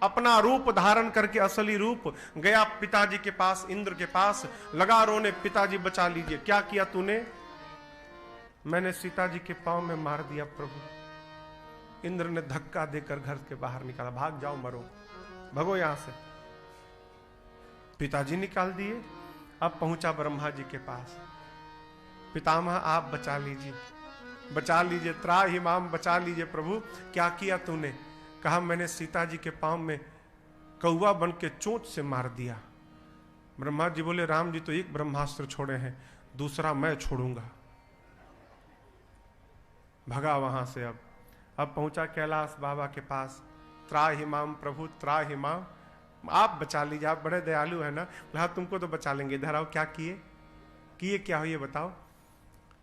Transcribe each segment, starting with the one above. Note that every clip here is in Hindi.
अपना रूप धारण करके असली रूप गया पिताजी के पास, इंद्र के पास, लगा रोने, पिताजी बचा लीजिए। क्या किया तूने? मैंने सीता जी के पांव में मार दिया प्रभु। इंद्र ने धक्का देकर घर के बाहर निकाला, भाग जाओ, मरो, भगो यहां से। पिताजी निकाल दिए। अब पहुंचा ब्रह्मा जी के पास, पितामह आप बचा लीजिए, बचा लीजिए, त्राहि माम, बचा लीजिए प्रभु। क्या किया तूने? कहा मैंने सीता जी के पांव में कौवा बन के चोंच से मार दिया। ब्रह्मा जी बोले राम जी तो एक ब्रह्मास्त्र छोड़े हैं, दूसरा मैं छोड़ूंगा। भगा वहां से। अब पहुंचा कैलाश बाबा के पास, त्राहि माम प्रभु, त्राहि माम, आप बचा लीजिए, आप बड़े दयालु है ना। हाँ तुमको तो बचा लेंगे, इधर आओ। क्या किए क्या हो ये बताओ।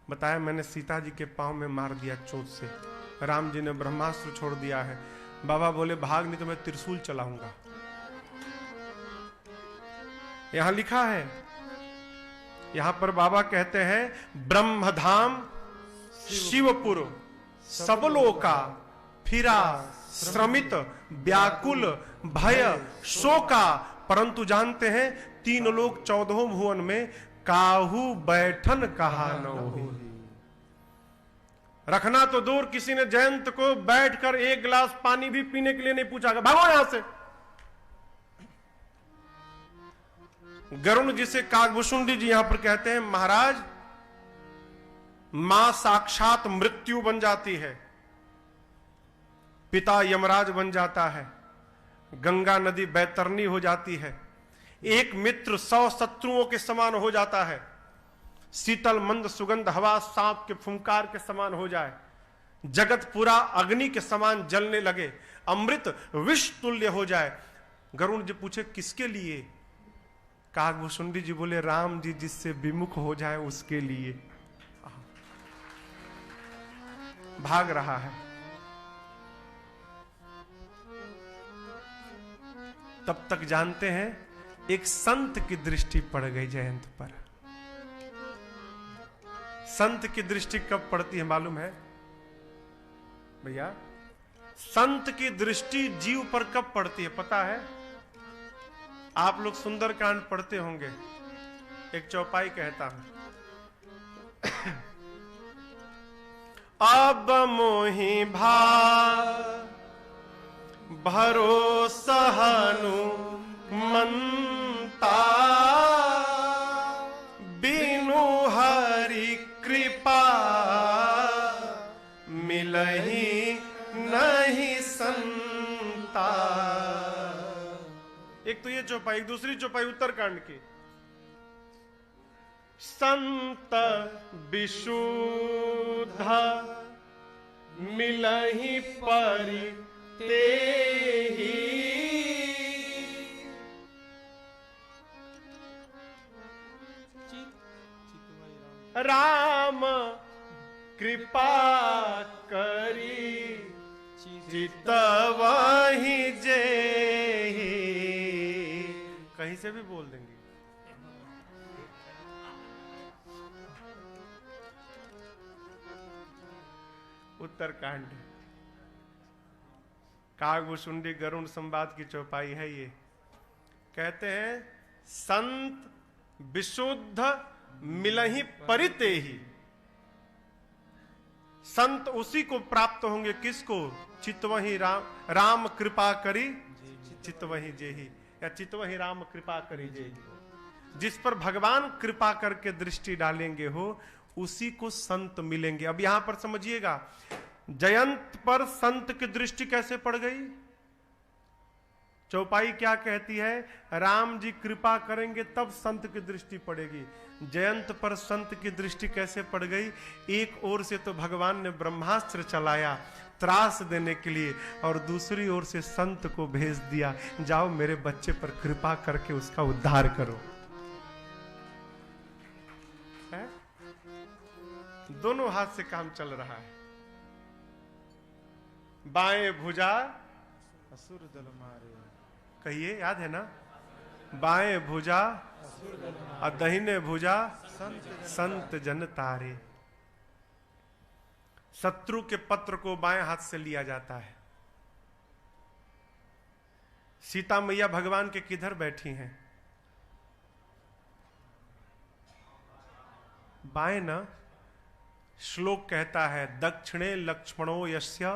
बताया मैंने सीता जी के पांव में मार दिया चोट से, राम जी ने ब्रह्मास्त्र छोड़ दिया है। बाबा बोले भाग, नहीं तो मैं त्रिशूल चलाऊंगा। यहां लिखा है, यहां पर बाबा कहते हैं ब्रह्मधाम शिवपुर सबलोका फिरा श्रमित व्याकुल भय शोका। परंतु जानते हैं 3 लोक 14 भुवन में काहू बैठन कहा न हो। रखना तो दूर, किसी ने जयंत को बैठकर एक गिलास पानी भी पीने के लिए नहीं पूछा। भागो यहां से। गरुण जिसे काकभूषुंडी जी यहां पर कहते हैं, महाराज मां साक्षात मृत्यु बन जाती है, पिता यमराज बन जाता है, गंगा नदी बैतरनी हो जाती है, एक मित्र 100 शत्रुओं के समान हो जाता है, शीतल मंद सुगंध हवा सांप के फुंकार के समान हो जाए, जगत पूरा अग्नि के समान जलने लगे, अमृत विष तुल्य हो जाए। गरुण जी पूछे किसके लिए? काकभूषुंडी जी बोले राम जी जिससे विमुख हो जाए उसके लिए। भाग रहा है। तब तक जानते हैं एक संत की दृष्टि पड़ गई जयंत पर। संत की दृष्टि कब पड़ती है मालूम है भैया? संत की दृष्टि जीव पर कब पड़ती है पता है? आप लोग सुंदरकांड पढ़ते होंगे, एक चौपाई कहता हूं, अब मोहि भरोसा हनुमंता, बिनु हरि कृपा मिलहि नहीं संता। एक तो ये चौपाई, एक दूसरी चौपाई उत्तरकांड की, संत विशुद्ध मिलहि परि तेहि, राम कृपा करी चितवहि जेहि। कहीं से भी बोल देंगे। उत्तरकांड काकभूषुंडी गरुण संवाद की चौपाई है ये। कहते हैं संत विशुद्ध मिलहि परितेहि, संत उसी को प्राप्त होंगे, किसको? चितवहि राम कृपा करी चितवहि जेहि, या चितवहि राम कृपा करी जेहि। जिस पर भगवान कृपा करके दृष्टि डालेंगे हो उसी को संत मिलेंगे। अब यहां पर समझिएगा, जयंत पर संत की दृष्टि कैसे पड़ गई? चौपाई क्या कहती है? राम जी कृपा करेंगे तब संत की दृष्टि पड़ेगी। जयंत पर संत की दृष्टि कैसे पड़ गई? एक ओर से तो भगवान ने ब्रह्मास्त्र चलाया त्रास देने के लिए, और दूसरी ओर से संत को भेज दिया, जाओ मेरे बच्चे पर कृपा करके उसका उद्धार करो। है? दोनों हाथ से काम चल रहा है। बाएं भुजा असुर दल मारे, कहिए, याद है ना? बाएं भुजा और दाहिने भुजा संत जन तारे। शत्रु के पत्र को बाएं हाथ से लिया जाता है, सीता मैया भगवान के किधर बैठी हैं? बाएं ना। श्लोक कहता है दक्षिणे लक्ष्मणो यस्य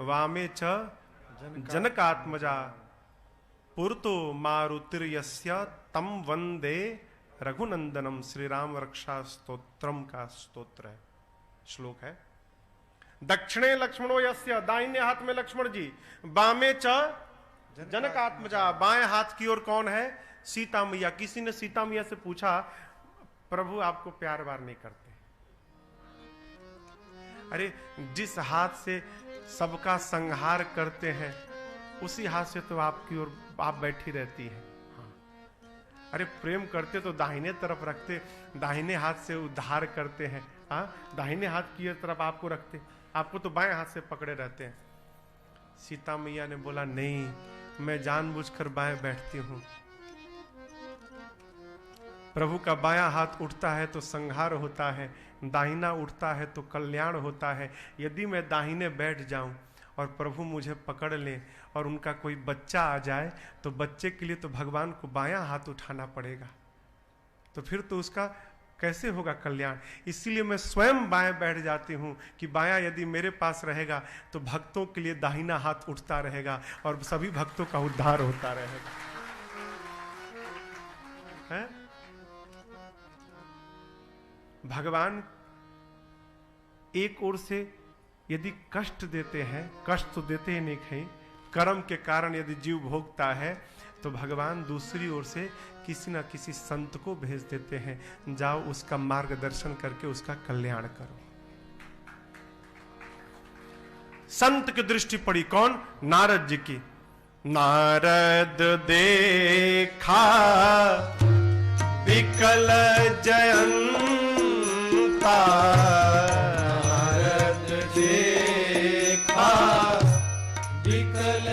वामे च जनकात्मजा पुरतो मारुतिर्यस्य तम वंदे रघुनंदनम। श्री राम रक्षा स्तोत्रम का स्तोत्र है, श्लोक है। दक्षिणे लक्ष्मणो यस्य, दाहिने हाथ में लक्ष्मण जी, बामे च जनकात्मजा, बाएं हाथ की ओर कौन है? सीता मैया। किसी ने सीता मैया से पूछा प्रभु आपको प्यार वार नहीं करते? अरे जिस हाथ से सबका संहार करते हैं उसी हाथ से तो आपकी ओर आप बैठी रहती है। हाँ। अरे प्रेम करते तो दाहिने तरफ रखते, दाहिने हाथ से उद्धार करते हैं। हाँ, दाहिने हाथ की तरफ आपको रखते, आपको तो बाएं हाथ से पकड़े रहते हैं। सीता मैया ने बोला नहीं, मैं जानबूझकर बाएं बैठती हूं। प्रभु का बायां हाथ उठता है तो संहार होता है, दाहिना उठता है तो कल्याण होता है। यदि मैं दाहिने बैठ जाऊं और प्रभु मुझे पकड़ लें और उनका कोई बच्चा आ जाए तो बच्चे के लिए तो भगवान को बायां हाथ उठाना पड़ेगा, तो फिर तो उसका कैसे होगा कल्याण? इसीलिए मैं स्वयं बाएं बैठ जाती हूं कि बायां यदि मेरे पास रहेगा तो भक्तों के लिए दाहिना हाथ उठता रहेगा और सभी भक्तों का उद्धार होता रहेगा। है? भगवान एक ओर से यदि कष्ट देते हैं, कष्ट तो देते ही नहीं कहीं, कर्म के कारण यदि जीव भोगता है तो भगवान दूसरी ओर से किसी न किसी संत को भेज देते हैं, जाओ उसका मार्गदर्शन करके उसका कल्याण करो। संत की दृष्टि पड़ी कौन? नारद जी की। नारद देखा विकल जयंता, नारद देखा विकल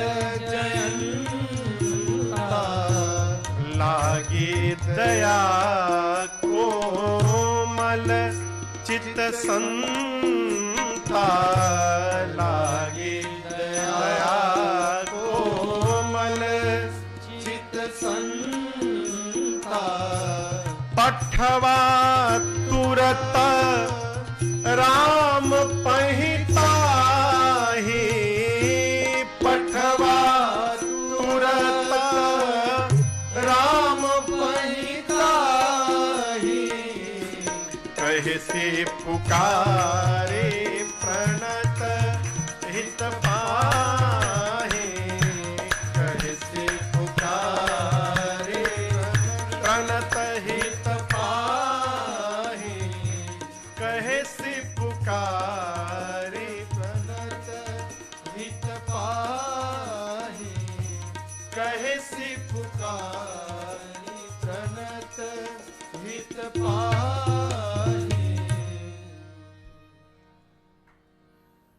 जयंता, लागी दया कोमल चित संता, लागी दया कोमल चित संता, पठवा तुरत राम पहिताहि, पठवा तुरत राम पहिताहि, कहि से पुकारे प्रणत हित पाहि, कहि से पुकारे प्रणत हित पाहि, कहे से पुकारे प्रणत हित पाहि, कहे से पुकारे प्रणत हित पाहि।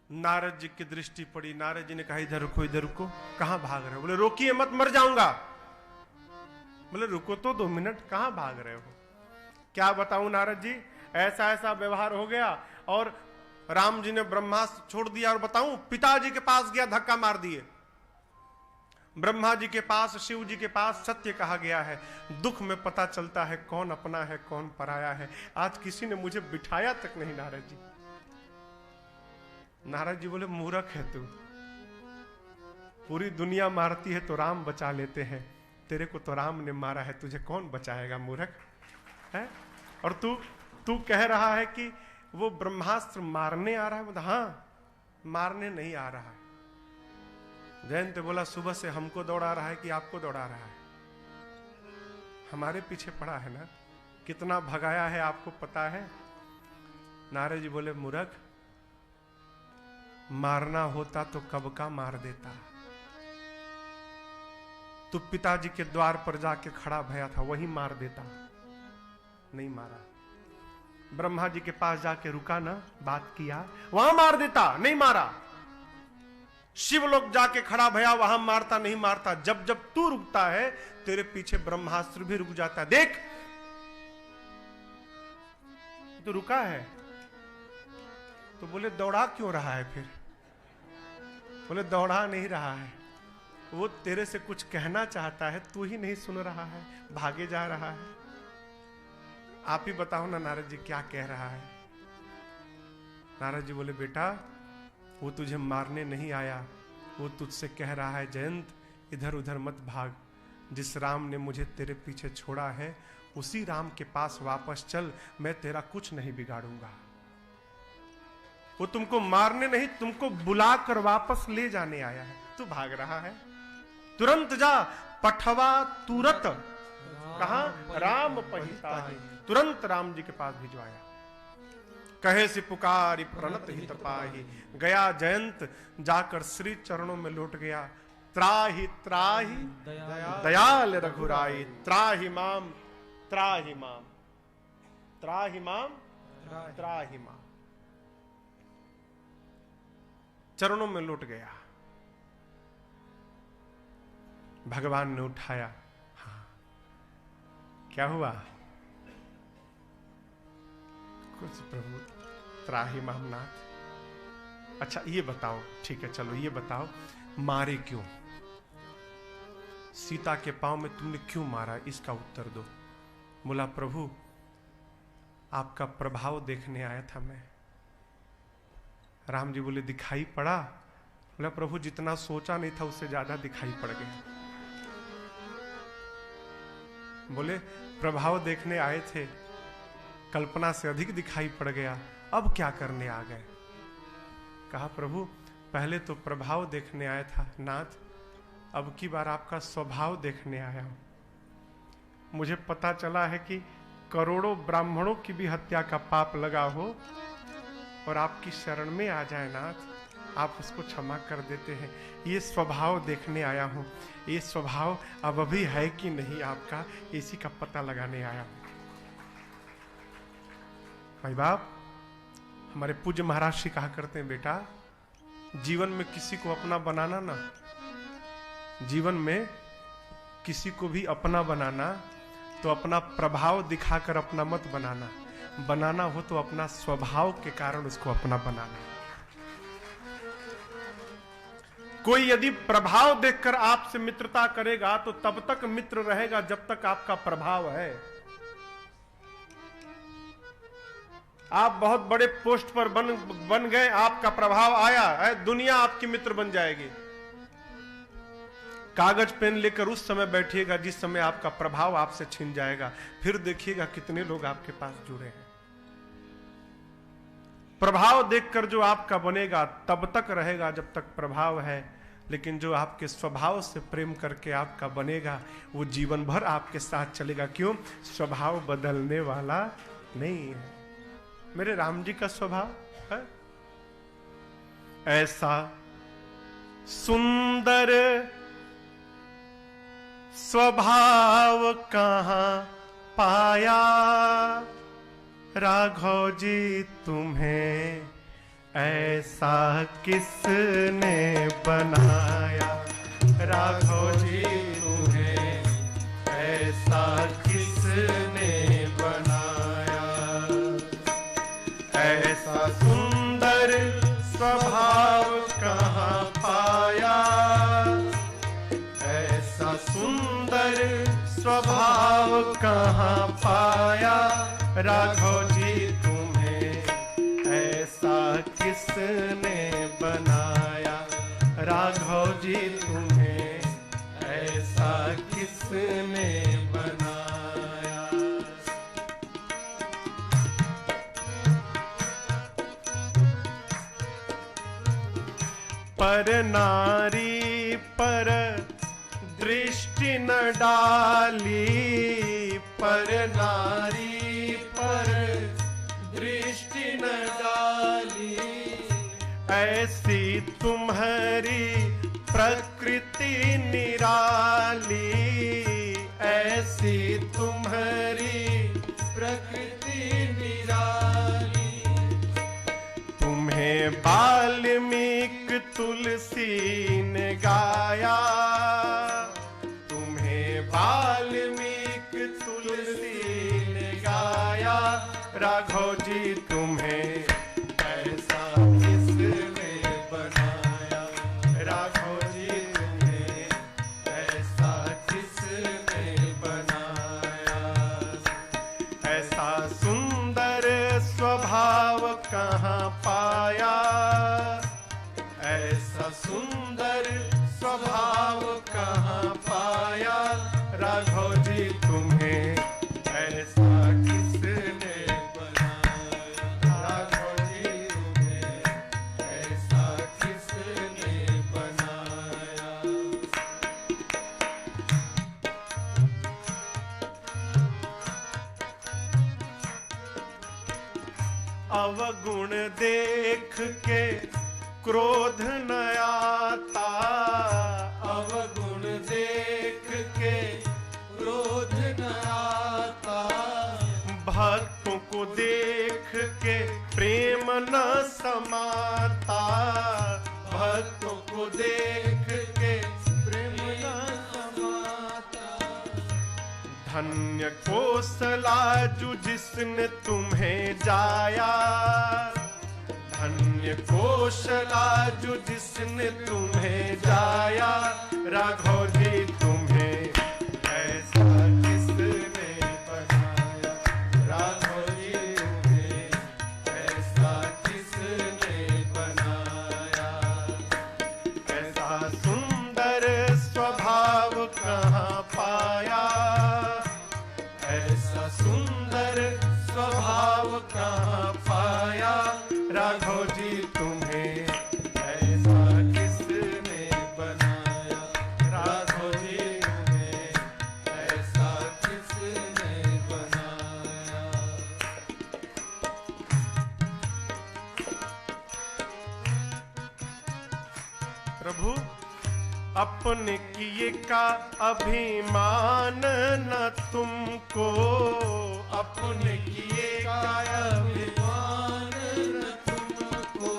नारद जी की दृष्टि पड़ी। नारद जी ने कहा इधर रुको, इधर रुको। कहां भाग रहे हो? बोले रोकिए मत, मर जाऊंगा। बोले रुको तो 2 मिनट, कहां भाग रहे हो? क्या बताऊं नारद जी, ऐसा ऐसा व्यवहार हो गया और राम जी ने ब्रह्मास्त्र छोड़ दिया। और बताऊं, पिताजी के पास गया, धक्का मार दिए। ब्रह्मा जी के पास, शिव जी के पास सत्य कहा गया है। दुख में पता चलता है कौन अपना है कौन पराया है। आज किसी ने मुझे बिठाया तक नहीं नारद जी। नारद जी बोले मूर्ख है तू, पूरी दुनिया मारती है तो राम बचा लेते हैं, तेरे को तो राम ने मारा है, तुझे कौन बचाएगा मूर्ख है? और तू कह रहा है कि वो ब्रह्मास्त्र मारने आ रहा है। हाँ, मारने नहीं आ रहा है। जयंत बोला सुबह से हमको दौड़ा रहा है कि आपको दौड़ा रहा है? हमारे पीछे पड़ा है ना, कितना भगाया है आपको पता है? नारद जी बोले मूर्ख, मारना होता तो कब का मार देता। तू पिताजी के द्वार पर जाके खड़ा भया था, वही मार देता, नहीं मारा। ब्रह्मा जी के पास जाके रुका ना, बात किया, वहां मार देता, नहीं मारा। शिव लोग जाके खड़ा भया, वहां मारता, नहीं मारता। जब जब तू रुकता है तेरे पीछे ब्रह्मास्त्र भी रुक जाता है। देख तो रुका है। तो बोले दौड़ा क्यों रहा है? फिर बोले दौड़ा नहीं रहा है, वो तेरे से कुछ कहना चाहता है, तू ही नहीं सुन रहा है, भागे जा रहा है। आप ही बताओ ना नारद जी क्या कह रहा है। नारद जी बोले बेटा वो तुझे मारने नहीं आया, वो तुझसे कह रहा है जयंत इधर उधर मत भाग, जिस राम ने मुझे तेरे पीछे छोड़ा है उसी राम के पास वापस चल, मैं तेरा कुछ नहीं बिगाड़ूंगा। वो तुमको मारने नहीं, तुमको बुलाकर वापस ले जाने आया है। तू भाग रहा है, तुरंत जा, पठवा तुरत कहा राम पहिताहि, तुरंत राम जी के पास भिजवाया। कहे से पुकारी प्रणत हित पाहि, गया जयंत जाकर श्री चरणों में लौट गया। त्राहि त्राहि दयाल रघुराई, त्राहि माम त्राहि माम, त्राहि माम त्राहि माम, चरणों में लौट गया। भगवान ने उठाया। हाँ क्या हुआ? कुछ प्रभु त्राहि मामनाथ। अच्छा ये बताओ, ठीक है चलो ये बताओ, मारे क्यों? सीता के पांव में तुमने क्यों मारा, इसका उत्तर दो। बोला प्रभु आपका प्रभाव देखने आया था मैं। राम जी बोले दिखाई पड़ा? बोला प्रभु जितना सोचा नहीं था उससे ज्यादा दिखाई पड़ गया। बोले प्रभाव देखने आए थे, कल्पना से अधिक दिखाई पड़ गया, अब क्या करने आ गए? कहा प्रभु पहले तो प्रभाव देखने आया था नाथ, अब की बार आपका स्वभाव देखने आया हूं। मुझे पता चला है कि करोड़ों ब्राह्मणों की भी हत्या का पाप लगा हो और आपकी शरण में आ जाए नाथ, आप उसको क्षमा कर देते हैं। ये स्वभाव देखने आया हूं, ये स्वभाव अब अभी है कि नहीं आपका, इसी का पता लगाने आया हूं। भाई बाप, हमारे पूज्य महाराज श्री कहा करते हैं बेटा जीवन में किसी को अपना बनाना ना, जीवन में किसी को भी अपना बनाना तो अपना प्रभाव दिखाकर अपना मत बनाना, बनाना हो तो अपना स्वभाव के कारण उसको अपना बनाना। कोई यदि प्रभाव देखकर आपसे मित्रता करेगा तो तब तक मित्र रहेगा जब तक आपका प्रभाव है। आप बहुत बड़े पोस्ट पर बन गए, आपका प्रभाव आया, दुनिया आपकी मित्र बन जाएगी। कागज पेन लेकर उस समय बैठिएगा जिस समय आपका प्रभाव आपसे छिन जाएगा, फिर देखिएगा कितने लोग आपके पास जुड़े हैं। प्रभाव देखकर जो आपका बनेगा तब तक रहेगा जब तक प्रभाव है, लेकिन जो आपके स्वभाव से प्रेम करके आपका बनेगा वो जीवन भर आपके साथ चलेगा। क्यों? स्वभाव बदलने वाला नहीं है। मेरे राम जी का स्वभाव है ऐसा सुंदर, स्वभाव कहां पाया राघव जी तुम्हें, ऐसा किसने बनाया राघव जी तुम्हें, ऐसा किसने बनाया। ऐसा सुंदर स्वभाव कहां पाया, ऐसा सुंदर स्वभाव कहां पाया राघव जी तुम्हें, ऐसा किसने बनाया राघव जी तुम्हें, ऐसा किसने बनाया। पर नारी पर दृष्टि न डाली, पर नारी पर दृष्टि न डाली, ऐसी तुम्हारी प्रकृति निराली, ऐसी तुम्हारी प्रकृति निराली। तुम्हें वाल्मीकि तुलसी ने गाया, तुम्हें वाल्मीकि तुलसी ने गाया राघव जी तुम्हें, ऐसा किसने बनाया राघव जी तुम्हें, अवगुण देख के क्रोध न आता, अवगुण देख के क्रोध न आता, भक्तों को देख के प्रेम न समाता, भक्तों को देख के प्रेम न समाता। धन्य कोसलाजु जिसने तुम्हें जाया, धन्य कोसलाजु जिसने तुम्हें जाया, राघव जी तुम्हें ऐसा किसने बनाया, राघव जी तुम्हें ऐसा किसने बनाया, ऐसा सुंदर स्वभाव कहाँ पाया, ऐसा सुंदर स्वभाव कहाँ पाया, राघव जी तुम्हें ऐसा किसने बनाया, राघव जी तुम्हें ऐसा किसने बनाया। प्रभु अपने किए का अभिमान न तुमको, अपने किए का अभिमान न तुमको,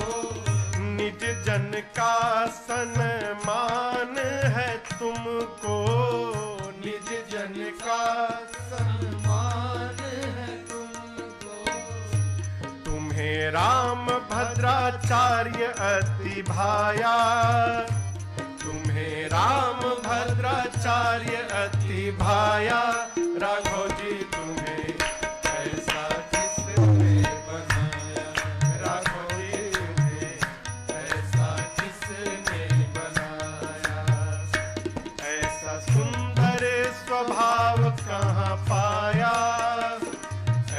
निज जन का सम्मान है तुमको, निज जन का सम्मान है तुमको। तुम्हें राम भद्राचार्य अति भाया, तुम्हें राम भद्राचार्य अति भाया, राघव जी तुम्हें ऐसा किसने बनाया, राघव जी तुम्हें ऐसा किसने बनाया, ऐसा सुंदर स्वभाव कहाँ पाया,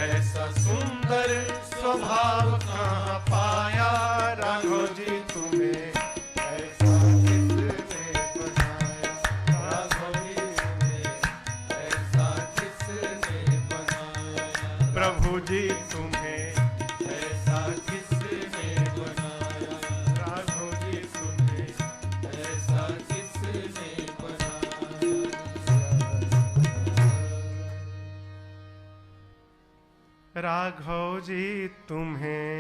ऐसा सुंदर स्वभाव कहाँ पाया, राघव जी तुम्हें ऐसा किसने बनाया, राघव जी तुम्हें ऐसा किसने बनाया, प्रभु जी तुम्हें ऐसा किसने बनाया, राघव जी तुम्हें ऐसा किसने बनाया। राघव जी तुम्हें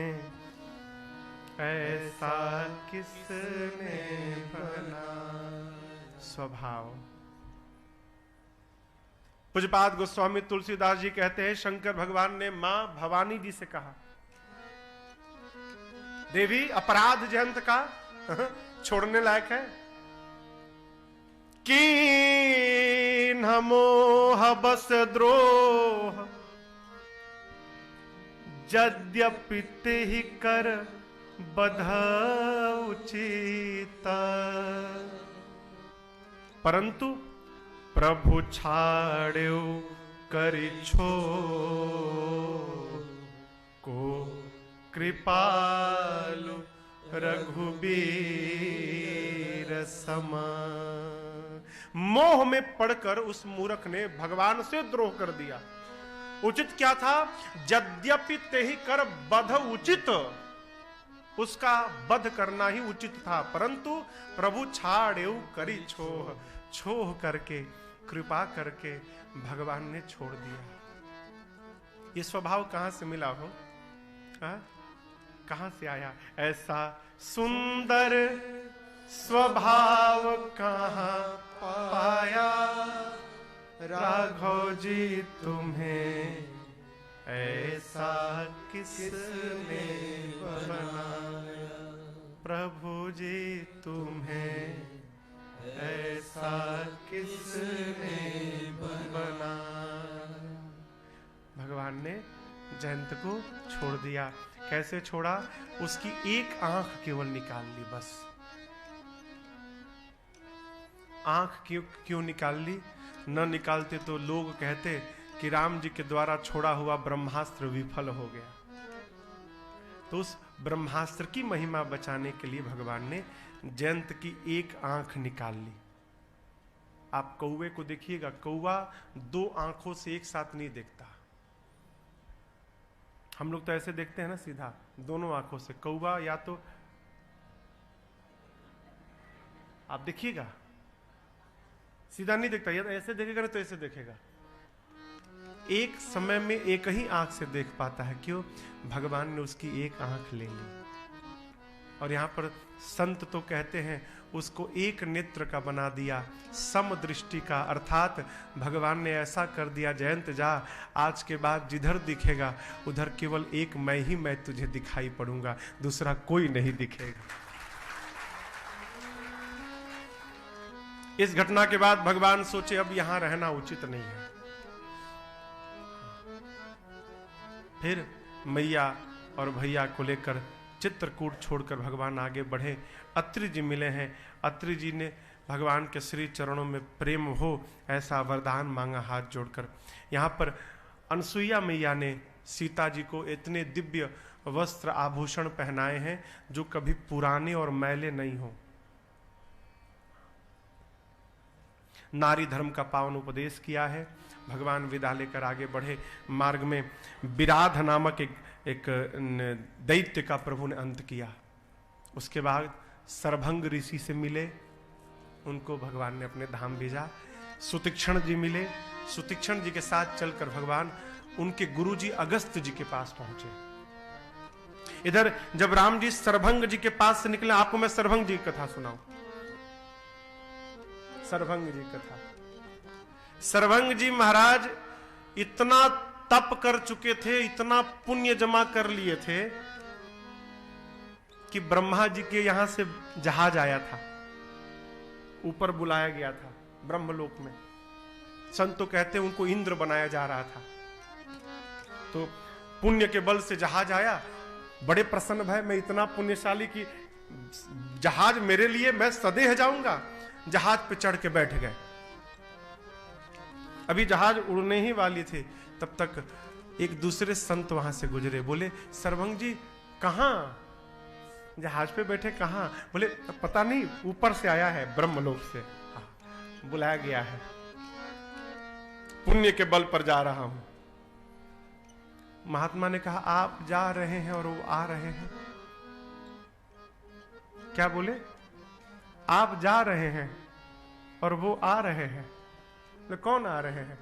ऐसा किसने बना। स्वभाव। पूज्यपाद गोस्वामी तुलसीदास जी कहते हैं, शंकर भगवान ने मां भवानी जी से कहा, देवी अपराध जयंत का छोड़ने लायक है कि मोह बस द्रोह, यद्यपि ही कर बध उचित, परंतु प्रभु छाड़ो करि छो को कृपालु रघुबीर समा। मोह में पड़कर उस मूर्ख ने भगवान से द्रोह कर दिया। उचित क्या था? यद्यपि तेहि कर बध उचित, उसका वध करना ही उचित था, परंतु प्रभु छाड़ेउ करी छोह, छोह करके कृपा करके भगवान ने छोड़ दिया। ये स्वभाव कहां से मिला हो? कहां से आया? ऐसा सुंदर स्वभाव कहां पाया, राघव जी तुम्हें ऐसा किसने बनाया, प्रभु जी तुम्हें ऐसा किसने बनाया। भगवान ने जयंत को छोड़ दिया। कैसे छोड़ा? उसकी एक आंख केवल निकाल ली, बस। आंख क्यों निकाल ली? न निकालते तो लोग कहते कि राम जी के द्वारा छोड़ा हुआ ब्रह्मास्त्र विफल हो गया। तो उस ब्रह्मास्त्र की महिमा बचाने के लिए भगवान ने जयंत की एक आंख निकाल ली। आप कौवे को देखिएगा, कौवा दो आंखों से एक साथ नहीं देखता। हम लोग तो ऐसे देखते हैं ना, सीधा दोनों आंखों से। कौवा या तो आप देखिएगा सीधा नहीं देखता, या तो ऐसे देखेगा ना तो ऐसे देखेगा। एक समय में एक ही आंख से देख पाता है। क्यों? भगवान ने उसकी एक आंख ले ली। और यहां पर संत तो कहते हैं उसको एक नेत्र का बना दिया, समदृष्टि का। अर्थात भगवान ने ऐसा कर दिया, जयंत जा, आज के बाद जिधर दिखेगा उधर केवल एक मैं तुझे दिखाई पड़ूंगा, दूसरा कोई नहीं दिखेगा। इस घटना के बाद भगवान सोचे अब यहां रहना उचित नहीं है। फिर मैया और भैया को लेकर चित्रकूट छोड़कर भगवान आगे बढ़े। अत्रि जी मिले हैं। अत्रि जी ने भगवान के श्री चरणों में प्रेम हो ऐसा वरदान मांगा हाथ जोड़कर। यहाँ पर अनसुईया मैया ने सीता जी को इतने दिव्य वस्त्र आभूषण पहनाए हैं जो कभी पुराने और मैले नहीं हो। नारी धर्म का पावन उपदेश किया है। भगवान विदा लेकर आगे बढ़े। मार्ग में विराध नामक एक दैत्य का प्रभु ने अंत किया। उसके बाद सरभंग ऋषि से मिले, उनको भगवान ने अपने धाम भेजा। सुतीक्षण जी मिले। सुतीक्षण जी के साथ चलकर भगवान उनके गुरुजी अगस्त्य जी के पास पहुंचे। इधर जब राम जी सरभंग जी के पास से निकले, आपको मैं सरभंग जी की कथा सुनाऊं। सरभंग जी कथा। सरभंग जी महाराज इतना तप कर चुके थे, इतना पुण्य जमा कर लिए थे कि ब्रह्मा जी के यहां से जहाज आया था, ऊपर बुलाया गया था ब्रह्मलोक में। संत तो कहते हैं उनको इंद्र बनाया जा रहा था। तो पुण्य के बल से जहाज आया। बड़े प्रसन्न भय, मैं इतना पुण्यशाली कि जहाज मेरे लिए, मैं सदैह जाऊंगा। जहाज पे चढ़ के बैठ गए। अभी जहाज उड़ने ही वाली थी, तब तक एक दूसरे संत वहां से गुजरे। बोले सरभंग जी कहां? जहाज पे बैठे कहां? बोले पता नहीं, ऊपर से आया है ब्रह्मलोक से। हाँ, बुलाया गया है, पुण्य के बल पर जा रहा हूं। महात्मा ने कहा आप जा रहे हैं और वो आ रहे हैं। क्या बोले? आप जा रहे हैं और वो आ रहे हैं। तो कौन आ रहे हैं?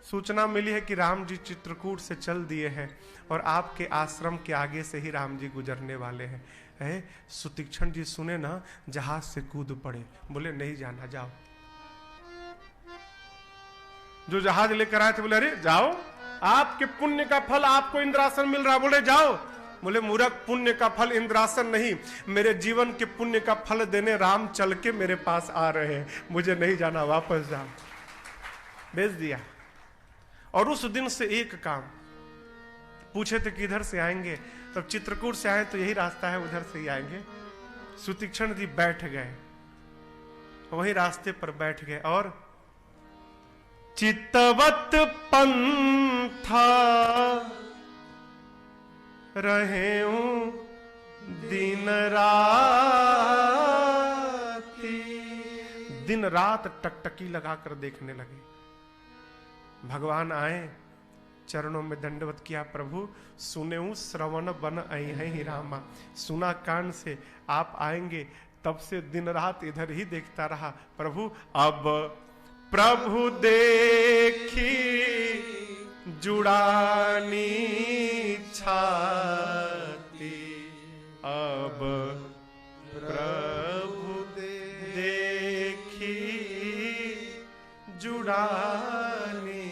सूचना मिली है कि राम जी चित्रकूट से चल दिए हैं और आपके आश्रम के आगे से ही राम जी गुजरने वाले हैं। सुतीक्षण जी सुने ना, जहाज से कूद पड़े। बोले नहीं जाना, जाओ। जो जहाज लेकर आए थे बोले अरे जाओ, आपके पुण्य का फल आपको इंद्रासन मिल रहा। बोले जाओ। बोले मूर्ख, पुण्य का फल इंद्रासन नहीं, मेरे जीवन के पुण्य का फल देने राम चल के मेरे पास आ रहे हैं, मुझे नहीं जाना, वापस जाओ। भेज दिया। और उस दिन से एक काम, पूछे थे किधर से आएंगे, तब चित्रकूट से आए तो यही रास्ता है, उधर से ही आएंगे। सुतीक्षण जी बैठ गए, वही रास्ते पर बैठ गए और चितवत पंथा रहे दिन राती। दिन रात टकटकी लगाकर देखने लगे। भगवान आए, चरणों में दंडवत किया। प्रभु सुने श्रवण बन आई है ही रामा, सुना कान से आप आएंगे, तब से दिन रात इधर ही देखता रहा। प्रभु अब प्रभु देखी जुड़ानी छाती, अब प्रभु देखी जुड़ानी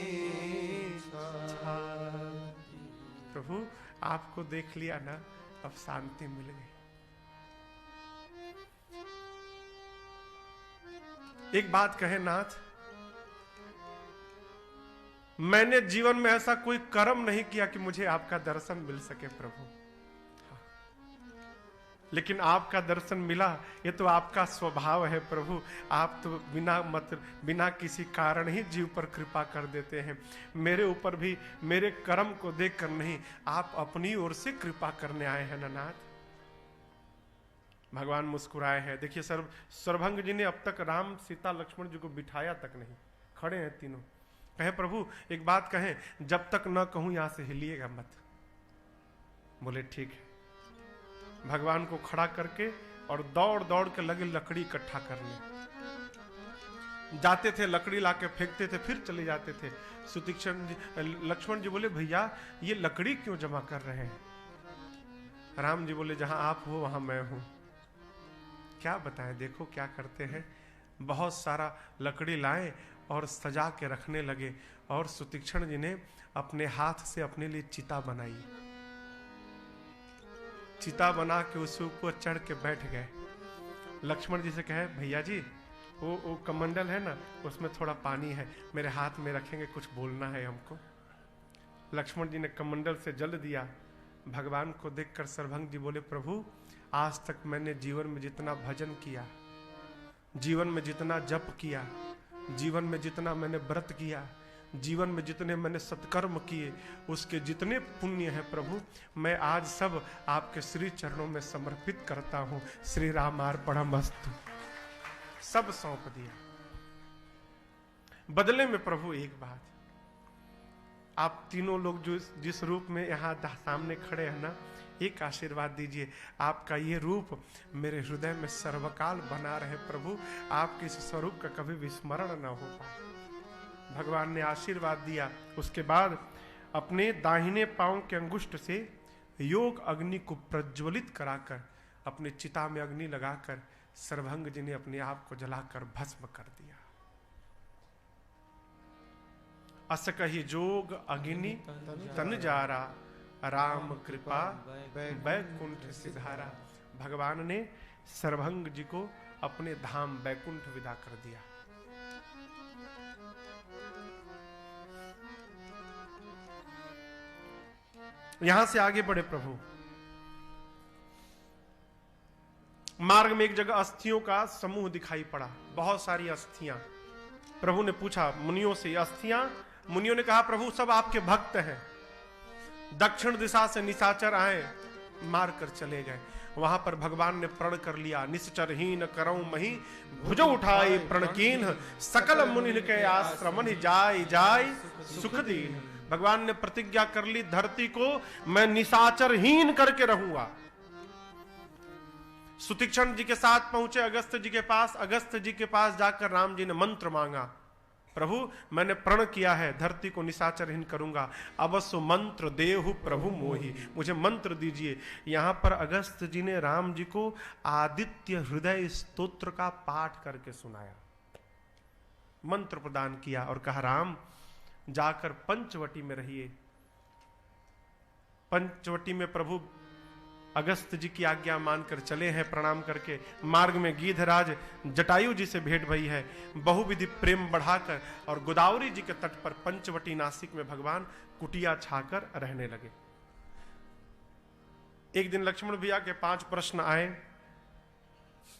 छाती। प्रभु आपको देख लिया ना, अब शांति मिल गई। एक बात कहे नाथ, मैंने जीवन में ऐसा कोई कर्म नहीं किया कि मुझे आपका दर्शन मिल सके प्रभु, लेकिन आपका दर्शन मिला, ये तो आपका स्वभाव है प्रभु। आप तो बिना किसी कारण ही जीव पर कृपा कर देते हैं। मेरे ऊपर भी मेरे कर्म को देखकर नहीं, आप अपनी ओर से कृपा करने आए हैं ना नाथ। भगवान मुस्कुराए हैं। देखिए सरभंग जी ने अब तक राम सीता लक्ष्मण जी को बिठाया तक नहीं, खड़े हैं तीनों। कहे प्रभु एक बात कहें, जब तक न कहूं यहां से हिलिएगा मत। बोले ठीक है। भगवान को खड़ा करके और दौड़ दौड़ के लगे लकड़ी इकट्ठा करने। जाते थे, लकड़ी लाके फेंकते थे, फिर चले जाते थे। सुतीक्षण जी, लक्ष्मण जी बोले भैया ये लकड़ी क्यों जमा कर रहे हैं? राम जी बोले जहां आप हो वहां मैं हूं। क्या बताएं, देखो क्या करते हैं। बहुत सारा लकड़ी लाए और सजा के रखने लगे, और सुतीक्षण जी ने अपने हाथ से अपने लिए चिता बनाई। चिता बना के उस ऊपर चढ़ के बैठ गए। लक्ष्मण जी से कहे भैया जी वो कमंडल है ना, उसमें थोड़ा पानी है, मेरे हाथ में रखेंगे, कुछ बोलना है हमको। लक्ष्मण जी ने कमंडल से जल दिया। भगवान को देखकर सरभंग जी बोले प्रभु आज तक मैंने जीवन में जितना भजन किया, जीवन में जितना जप किया, जीवन में जितना मैंने व्रत किया, जीवन में जितने मैंने सत्कर्म किए, उसके जितने पुण्य है प्रभु, मैं आज सब आपके श्री चरणों में समर्पित करता हूं। श्री रामार्पणमस्तु, सब सौंप दिया। बदले में प्रभु एक बात, आप तीनों लोग जो जिस रूप में यहाँ सामने खड़े हैं ना, एक आशीर्वाद दीजिए, आपका ये रूप मेरे हृदय में सर्वकाल बना रहे प्रभु, आपके इस स्वरूप का कभी विस्मरण न हो पाए। भगवान ने आशीर्वाद दिया। उसके बाद अपने दाहिने पांव के अंगुष्ठ से योग अग्नि को प्रज्वलित कराकर अपने चिता में अग्नि लगाकर सरभंग जी ने अपने आप को जलाकर भस्म कर दिया। अस कही जोग अग्नि तन जारा, राम कृपा बैकुंठ सिधारा। भगवान ने सरभंग जी को अपने धाम बैकुंठ विदा कर दिया। यहां से आगे बढ़े प्रभु। मार्ग में एक जगह अस्थियों का समूह दिखाई पड़ा, बहुत सारी अस्थियां। प्रभु ने पूछा मुनियों से, अस्थियां? मुनियों ने कहा प्रभु सब आपके भक्त हैं। दक्षिण दिशा से निशाचर आए, मार कर चले गए। वहां पर भगवान ने प्रण कर लिया, निश्चरहीन करऊं मही भुजो उठाए प्रणकीन, सकल मुनि के आश्रमन जाय जाय सुख दीन। भगवान ने प्रतिज्ञा कर ली, धरती को मैं निशाचरहीन करके रहूंगा। सुतीक्षण जी के साथ पहुंचे अगस्त जी के पास। अगस्त जी के पास जाकर राम जी ने मंत्र मांगा, प्रभु मैंने प्रण किया है धरती को निशाचरहीन करूंगा, अवश्य मंत्र देहु प्रभु मोहि, मुझे मंत्र दीजिए। यहां पर अगस्त जी ने राम जी को आदित्य हृदय स्तोत्र का पाठ करके सुनाया, मंत्र प्रदान किया और कहा राम जाकर पंचवटी में रहिए। पंचवटी में प्रभु अगस्त जी की आज्ञा मानकर चले हैं प्रणाम करके। मार्ग में गीधराज जटायु जी से भेंट भई है। बहुविधि प्रेम बढ़ाकर और गोदावरी जी के तट पर पंचवटी नासिक में भगवान कुटिया छाकर रहने लगे। एक दिन लक्ष्मण भैया के 5 प्रश्न आए।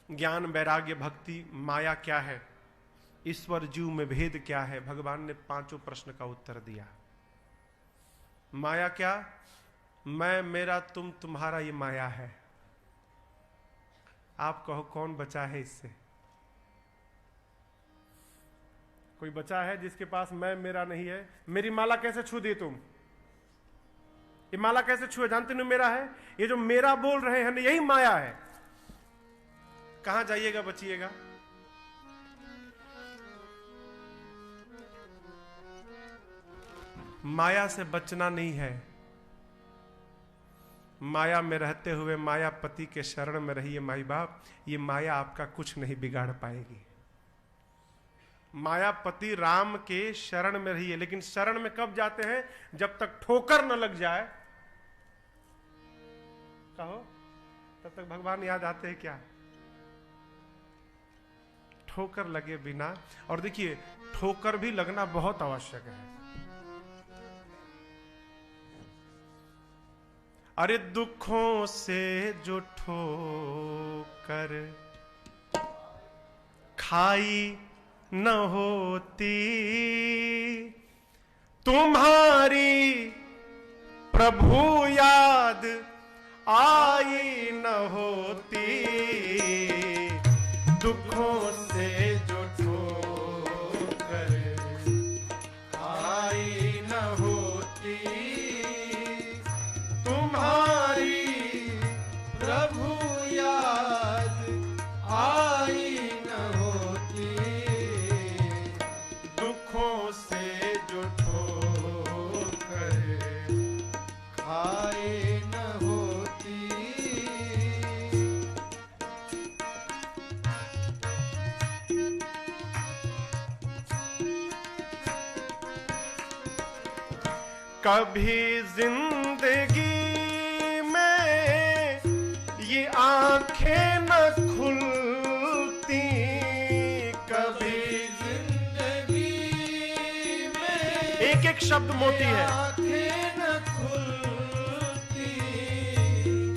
ज्ञान, वैराग्य, भक्ति, माया क्या है, ईश्वर जीव में भेद क्या है। भगवान ने 5 प्रश्न का उत्तर दिया। माया क्या? मैं, मेरा, तुम, तुम्हारा, ये माया है। आप कहो कौन बचा है इससे? कोई बचा है जिसके पास मैं, मेरा नहीं है? मेरी माला कैसे छू दी तुम? ये माला कैसे छुए? जानते नहीं मेरा है? ये जो मेरा बोल रहे हैं यही माया है। कहां जाइएगा, बचिएगा? माया से बचना नहीं है। माया में रहते हुए मायापति के शरण में रहिए माई बाप, ये माया आपका कुछ नहीं बिगाड़ पाएगी। मायापति राम के शरण में रहिए, लेकिन शरण में कब जाते हैं? जब तक ठोकर न लग जाए। कहो तब तक भगवान याद आते हैं क्या? ठोकर लगे बिना। और देखिए ठोकर भी लगना बहुत आवश्यक है। अरे दुखों से जो ठोकर खाई न होती, तुम्हारी प्रभु याद आई न होती। दुखों से जो ठोकर आई न होती, तुम्हारी दुखों से जो ठोकर खाए न होती। कभी जिंदगी में ये आंखें न खुलती, कभी जिंदगी में एक एक शब्द मोती है। आँखें न खुलती।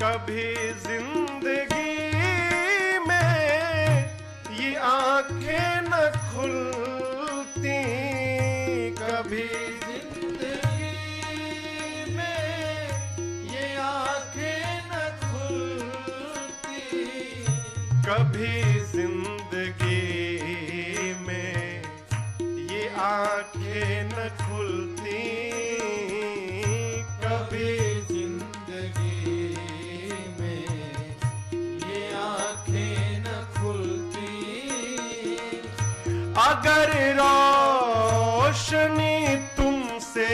कभी जिंदगी में ये आंखें न खुलती, कभी जिंदगी में ये आँखें न खुलती। कभी जिंदगी में ये आंखें न खुलती, कभी जिंदगी में ये आँखें न खुलती। अगर रोशनी तुमसे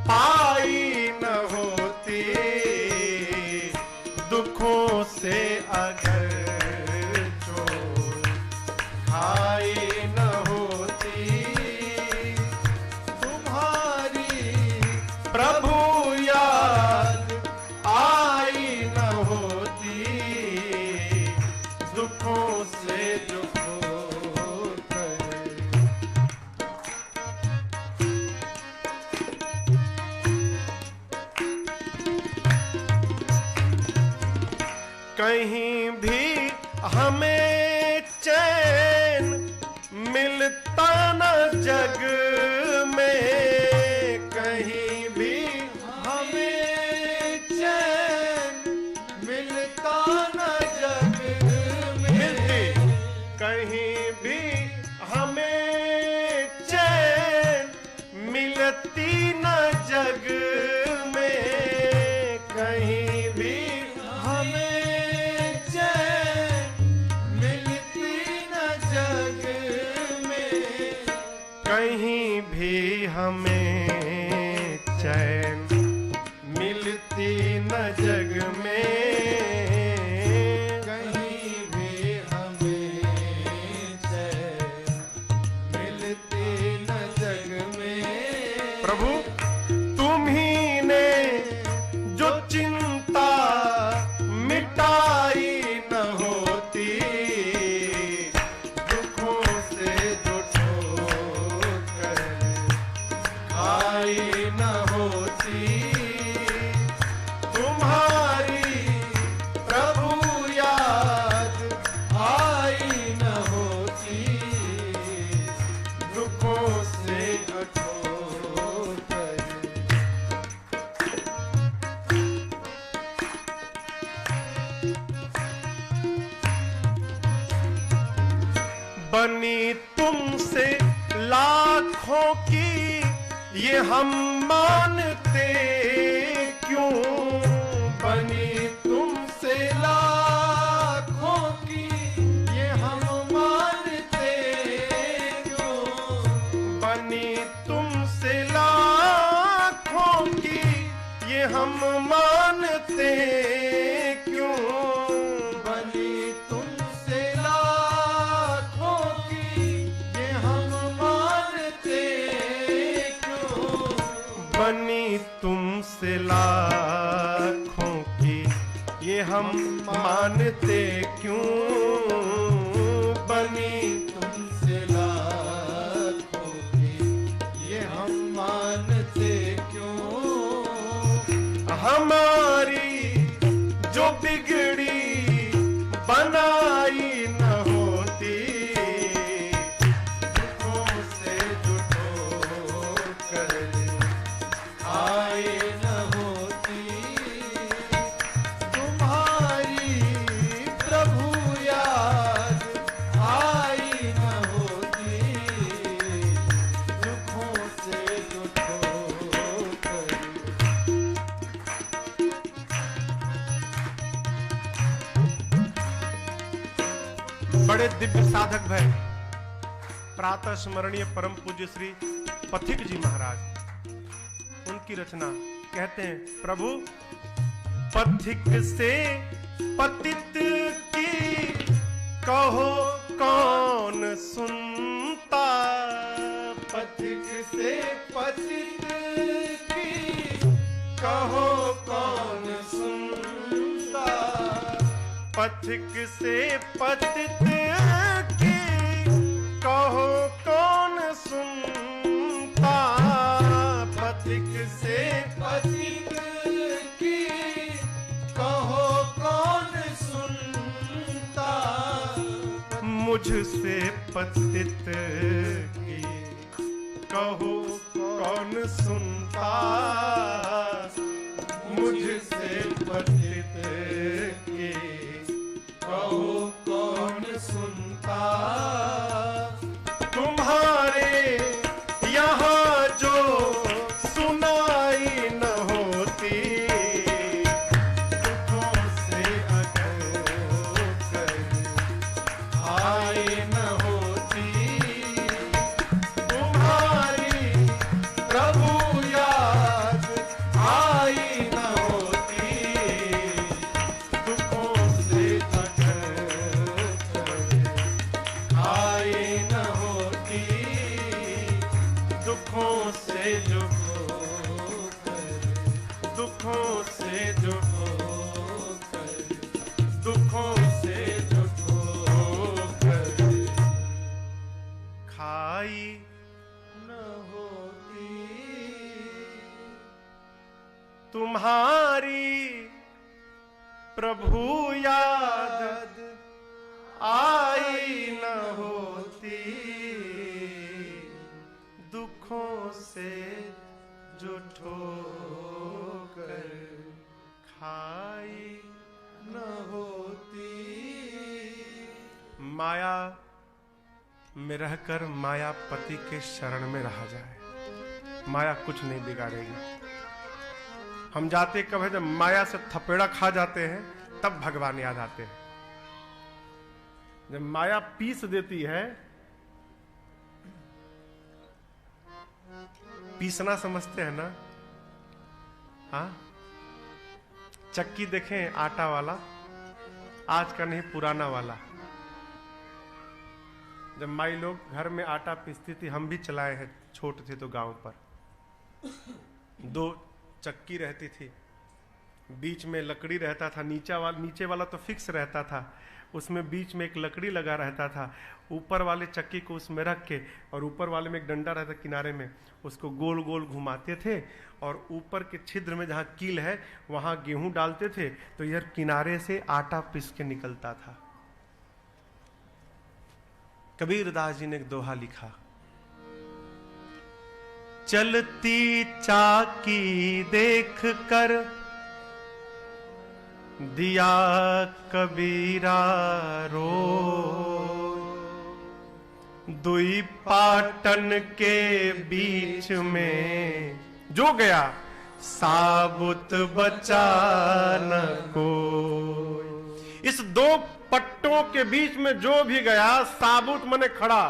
पाई न होती, दुखों से अगर चोट खाई न होती, तुम्हारी प्रभु याद आई न होती, दुखों से जो कहीं भी हमें चैन मिलता न जग में, कहीं भी हमें चैन मिलता न जग में। कहीं भी हमें चैन मिलती न जग में, कहीं भी हमें चैन मिलती न जग में। कहीं भी हमें चैन मिलती न जग में, कहीं भी हमें चैन मिलती न जग में। प्रभु तुम्ही ने जो चिंता मिटाई न होती, दुखों से जो ठोकर खाई न होती, तुम्हारी प्रभु याद आई न होती, दुखों से जो ठोकर बनी तुमसे लाखों की ये हम मानते क्यों, बनी तुमसे लाखों की ये हम मानते क्यों। बनी तुमसे लाखों की ये हम मानते क्यों, बनी तुमसे लाखों की ये हम मानते क्यों। बनी तुमसे लाखों की ये हम मानते क्यों, बनी तुमसे लाखों की ये हम मानते क्यों। हमारी जो बिगड़ी बनाई न होती, दुखों से जो ठोकर आए न होती, तुम्हारी प्रभु याद आई न होती, दुखों से जो ठोकर बड़े दिव्य साधक भय प्रातः स्मरणीय परम पूज्य श्री पथिक जी महाराज, उनकी रचना कहते हैं, प्रभु पथिक से पतित की कहो कौन सुनता, पथिक से पतित की कहो कौन सुनता, पथिक से पतित की कहो कौन सुनता, पथिक से पतित की कहो कौन सुनता, मुझसे पतित की कहो कौन सुनता, मुझसे पतित की कहो कौन सुनता, तुम्हारे यहाँ जो सुनाई न होती, दुखों से अगर आए न होती, तुम्हारी प्रभु याद आई न होती, दुखों से अगर आए न होती, दुखों से जो दुखों से जो दुखों से जो खाई न होती, तुम्हारी प्रभु याद आई न होती, दुखों से जो ठोकर खाई न होती, माया में रहकर मायापति के शरण में रहा जाए, माया कुछ नहीं बिगाड़ेगी। हम जाते कब है, जब माया से थपेड़ा खा जाते हैं तब भगवान याद आते हैं। जब माया पीस देती है, पीसना समझते हैं ना, हाँ, चक्की देखें आटा वाला, आज का नहीं पुराना वाला। जब माई लोग घर में आटा पीसती थी, हम भी चलाए हैं, छोटे थे तो गांव पर 2 चक्की रहती थी, बीच में लकड़ी रहता था, नीचे वाला तो फिक्स रहता था, उसमें बीच में एक लकड़ी लगा रहता था, ऊपर वाले चक्की को उसमें रख के, और ऊपर वाले में एक डंडा रहता किनारे में, उसको गोल गोल घुमाते थे, और ऊपर के छिद्र में जहाँ कील है वहाँ गेहूं डालते थे, तो इधर किनारे से आटा पिस के निकलता था। कबीरदास जी ने एक दोहा लिखा, चलती चाकी देख कर दिया कबीरा रो, दुई पाटन के बीच में जो गया साबुत बचा न कोई। इस 2 पट्टों के बीच में जो भी गया, साबुत मने खड़ा,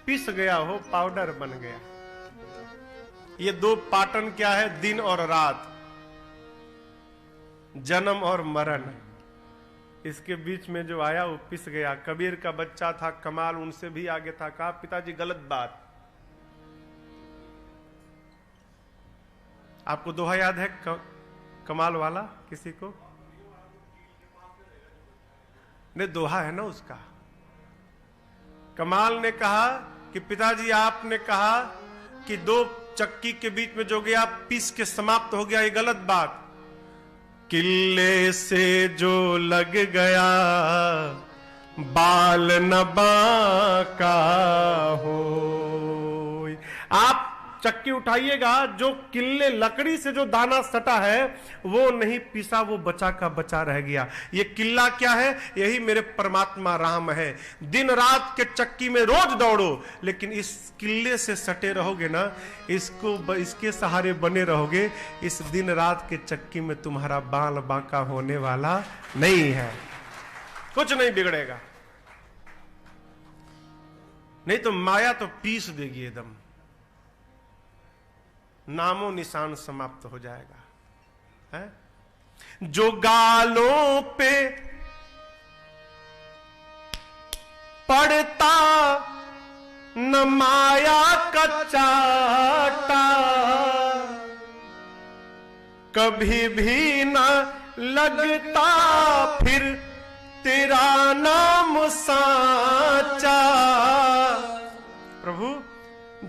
पिस गया हो, पाउडर बन गया। ये 2 पाटन क्या है, दिन और रात, जन्म और मरण, इसके बीच में जो आया वो पिस गया। कबीर का बच्चा था, कमाल उनसे भी आगे था, कहा पिताजी गलत बात। आपको दोहा याद है कमाल वाला किसी को? नहीं, दोहा है ना उसका। कमाल ने कहा कि पिताजी आपने कहा कि 2 चक्की के बीच में जो गया पीस के समाप्त हो गया, ये गलत बात। किले से जो लग गया बाल न बांका हो। आप चक्की उठाइएगा, जो किले लकड़ी से जो दाना सटा है वो नहीं पिसा, वो बचा का बचा रह गया। ये किला क्या है? यही मेरे परमात्मा राम है। दिन रात के चक्की में रोज दौड़ो, लेकिन इस किले से सटे रहोगे ना, इसके सहारे बने रहोगे, इस दिन रात के चक्की में तुम्हारा बाल बांका होने वाला नहीं है, कुछ नहीं बिगड़ेगा। नहीं तो माया तो पीस देगी एकदम, नामो निशान समाप्त हो जाएगा। है जो गालों पे पड़ता न माया का चाटा, कभी भी न लगता फिर तेरा नाम साचा। प्रभु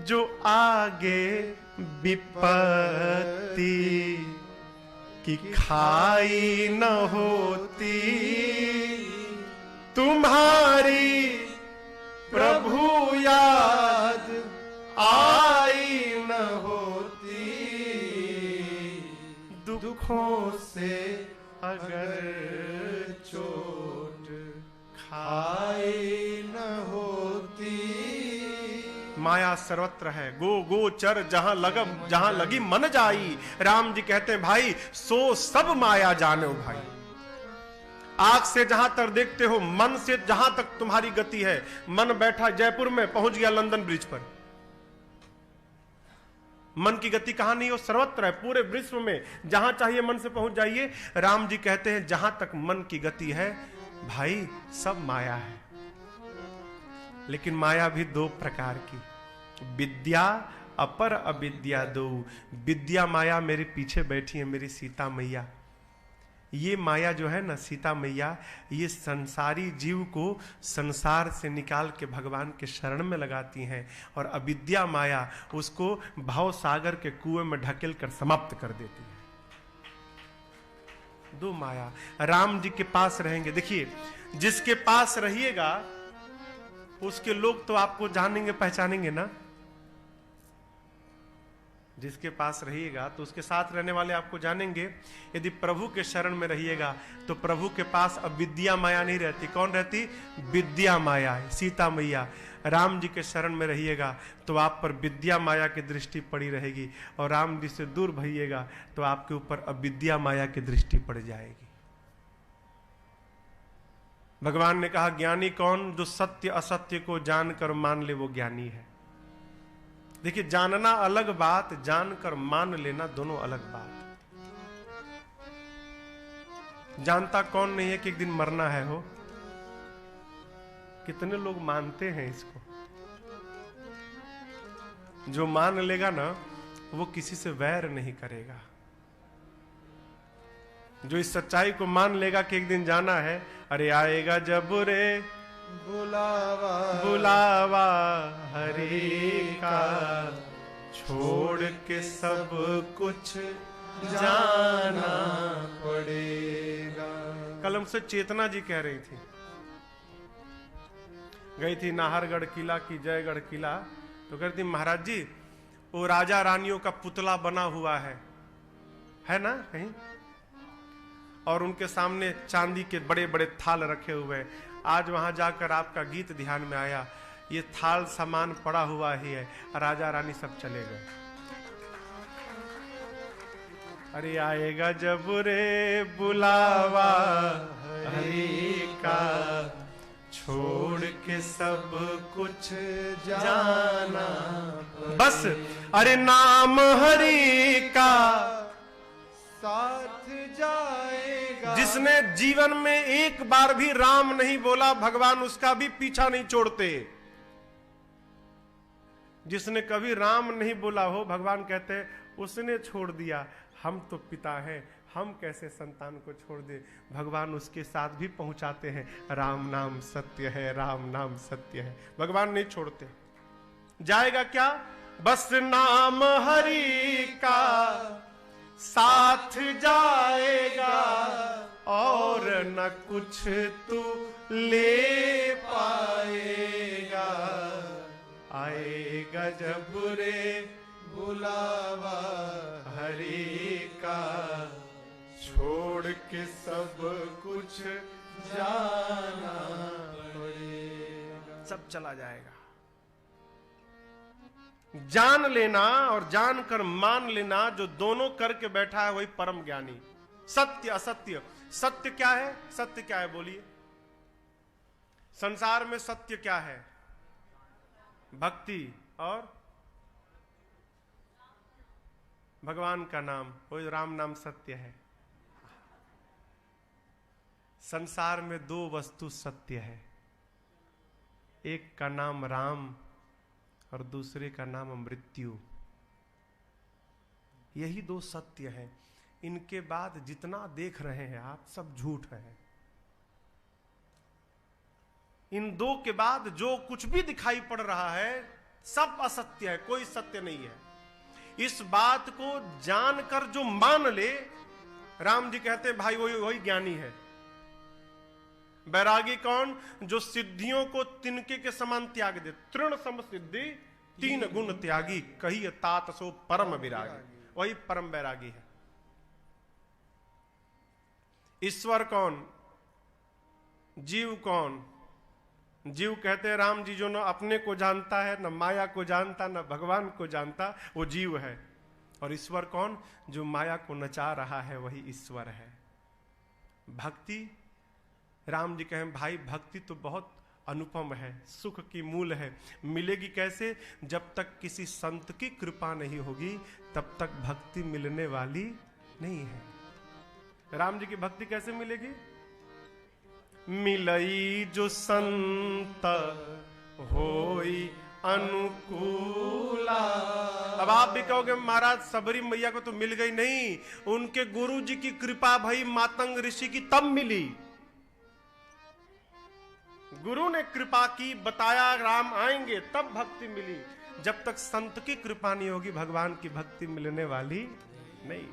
जो आगे विपत्ति की खाई न होती, तुम्हारी प्रभु याद आई न होती, दुखों से अगर चोट खाई न होती। माया सर्वत्र है, गो गोचर जहां लगी मन जाई। राम जी कहते हैं भाई सो सब माया जानो भाई। आंख से जहां तक देखते हो, मन से जहां तक तुम्हारी गति है। मन बैठा जयपुर में, पहुंच गया लंदन ब्रिज पर। मन की गति कहां नहीं हो, सर्वत्र है, पूरे विश्व में जहां चाहिए मन से पहुंच जाइए। राम जी कहते हैं जहां तक मन की गति है भाई सब माया है। लेकिन माया भी दो प्रकार की, विद्या अपर अविद्या दो। विद्या माया मेरे पीछे बैठी है, मेरी सीता मैया। ये माया जो है ना, सीता मैया, ये संसारी जीव को संसार से निकाल के भगवान के शरण में लगाती हैं, और अविद्या माया उसको भाव सागर के कुएं में ढकेल कर समाप्त कर देती है। दो माया राम जी के पास रहेंगे। देखिए जिसके पास रहिएगा उसके लोग तो आपको जानेंगे पहचानेंगे ना। जिसके पास रहिएगा तो उसके साथ रहने वाले आपको जानेंगे। यदि प्रभु के शरण में रहिएगा तो प्रभु के पास अब विद्या माया नहीं रहती। कौन रहती? विद्या माया, सीता मैया। राम जी के शरण में रहिएगा तो आप पर विद्या माया की दृष्टि पड़ी रहेगी, और राम जी से दूर भइएगा तो आपके ऊपर अविद्या माया की दृष्टि पड़ जाएगी। भगवान ने कहा ज्ञानी कौन? जो सत्य असत्य को जानकर मान ले वो ज्ञानी है। देखिए जानना अलग बात, जानकर मान लेना दोनों अलग बात। जानता कौन नहीं है कि एक दिन मरना है हो? कितने लोग मानते हैं इसको। जो मान लेगा ना वो किसी से वैर नहीं करेगा। जो इस सच्चाई को मान लेगा कि एक दिन जाना है, अरे आएगा जब रे बुलावा बुलावा हरि का, छोड़ के सब कुछ जाना पड़ेगा। कल हमसे चेतना जी कह रही थी, गई थी नाहरगढ़ किला की जयगढ़ किला, तो कह रही थी महाराज जी वो राजा रानियों का पुतला बना हुआ है ना कहीं, और उनके सामने चांदी के बड़े बड़े थाल रखे हुए हैं। आज वहां जाकर आपका गीत ध्यान में आया, ये थाल सामान पड़ा हुआ ही है, राजा रानी सब चले गए। अरे आएगा जब रे बुलावा हरि का, छोड़ के सब कुछ जाना बस। अरे नाम हरि का साथ जाएगा। जिसने जीवन में एक बार भी राम नहीं बोला, भगवान उसका भी पीछा नहीं छोड़ते। जिसने कभी राम नहीं बोला हो, भगवान कहते उसने छोड़ दिया। हम तो पिता हैं, हम कैसे संतान को छोड़ दे। भगवान उसके साथ भी पहुंचाते हैं, राम नाम सत्य है, राम नाम सत्य है। भगवान नहीं छोड़ते। जाएगा क्या? बस नाम हरि का साथ जाएगा, और न कुछ तू ले पाएगा। आएगा जब रे बुलावा हरि का, छोड़ के सब कुछ जाना पड़ेगा। सब चला जाएगा। जान लेना और जानकर मान लेना, जो दोनों करके बैठा है वही परम ज्ञानी। सत्य असत्य, सत्य क्या है? सत्य क्या है बोलिए? संसार में सत्य क्या है? भक्ति और भगवान का नाम, वो राम नाम सत्य है। संसार में दो वस्तु सत्य है, एक का नाम राम और दूसरे का नाम मृत्यु। यही दो सत्य है। इनके बाद जितना देख रहे हैं आप सब झूठ है। इन दो के बाद जो कुछ भी दिखाई पड़ रहा है सब असत्य है, कोई सत्य नहीं है। इस बात को जानकर जो मान ले, राम जी कहते हैं भाई वही ज्ञानी है। बैरागी कौन? जो सिद्धियों को तिनके के समान त्याग दे। तृण सम सिद्धि तीन गुण त्यागी, कही तात सो परम विरागी, वही परम बैरागी है। ईश्वर कौन? जीव कौन? जीव कहते हैं राम जी जो न अपने को जानता है, न माया को जानता, न भगवान को जानता, वो जीव है। और ईश्वर कौन? जो माया को नचा रहा है, वही ईश्वर है। भक्ति, राम जी कहें भाई भक्ति तो बहुत अनुपम है, सुख की मूल है। मिलेगी कैसे? जब तक किसी संत की कृपा नहीं होगी तब तक भक्ति मिलने वाली नहीं है। राम जी की भक्ति कैसे मिलेगी? मिलई जो संत होई अनुकूला। अब आप भी कहोगे महाराज सबरी मैया को तो मिल गई। नहीं, उनके गुरु जी की कृपा भई मातंग ऋषि की तब मिली। गुरु ने कृपा की, बताया राम आएंगे, तब भक्ति मिली। जब तक संत की कृपा नहीं होगी भगवान की भक्ति मिलने वाली नहीं।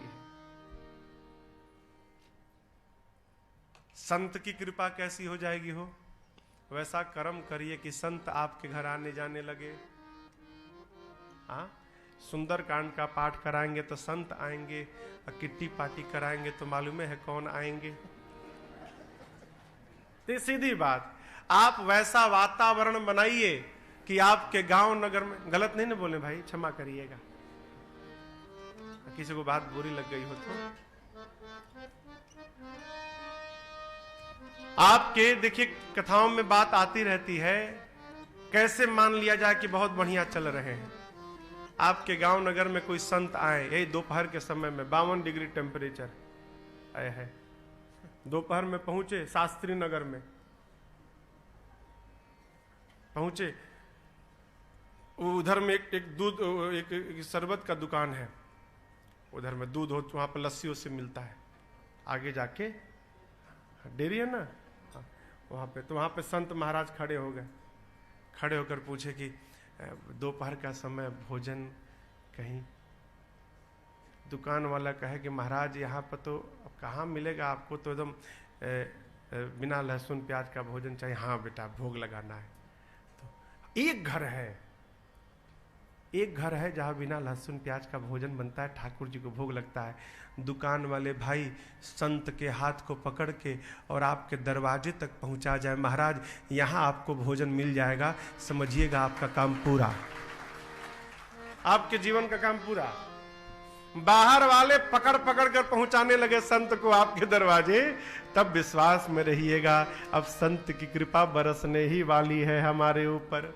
संत की कृपा कैसी हो जाएगी? हो वैसा कर्म करिए कि संत आपके घर आने जाने लगे। सुंदर कांड का पाठ कराएंगे तो संत आएंगे, और किट्टी पार्टी कराएंगे तो मालूम है कौन आएंगे। तो सीधी बात, आप वैसा वातावरण बनाइए कि आपके गांव नगर में, गलत नहीं ना बोले भाई, क्षमा करिएगा, किसी को बात बुरी लग गई हो तो। आपके देखिए कथाओं में बात आती रहती है, कैसे मान लिया जाए कि बहुत बढ़िया चल रहे हैं। आपके गांव नगर में कोई संत आए, यही दोपहर के समय में 52 डिग्री टेम्परेचर आए है, दोपहर में पहुंचे शास्त्री नगर में पहुंचे। उधर में एक दूध, एक शरबत का दुकान है, उधर में दूध हो, वहां पर लस्सी उससे मिलता है। आगे जाके डेयरी है ना, वहां पे, तो वहां पे संत महाराज खड़े हो गए। खड़े होकर पूछे कि दोपहर का समय भोजन कहीं? दुकान वाला कहे कि महाराज यहाँ पर तो अब कहाँ मिलेगा आपको, तो एकदम बिना लहसुन प्याज का भोजन चाहिए। हाँ बेटा भोग लगाना है। तो एक घर है जहाँ बिना लहसुन प्याज का भोजन बनता है, ठाकुर जी को भोग लगता है। दुकान वाले भाई संत के हाथ को पकड़ के और आपके दरवाजे तक पहुंचा जाए, महाराज यहाँ आपको भोजन मिल जाएगा, समझिएगा आपका काम पूरा, आपके जीवन का काम पूरा। बाहर वाले पकड़ पकड़ कर पहुंचाने लगे संत को आपके दरवाजे, तब विश्वास में रहिएगा अब संत की कृपा बरसने ही वाली है हमारे ऊपर।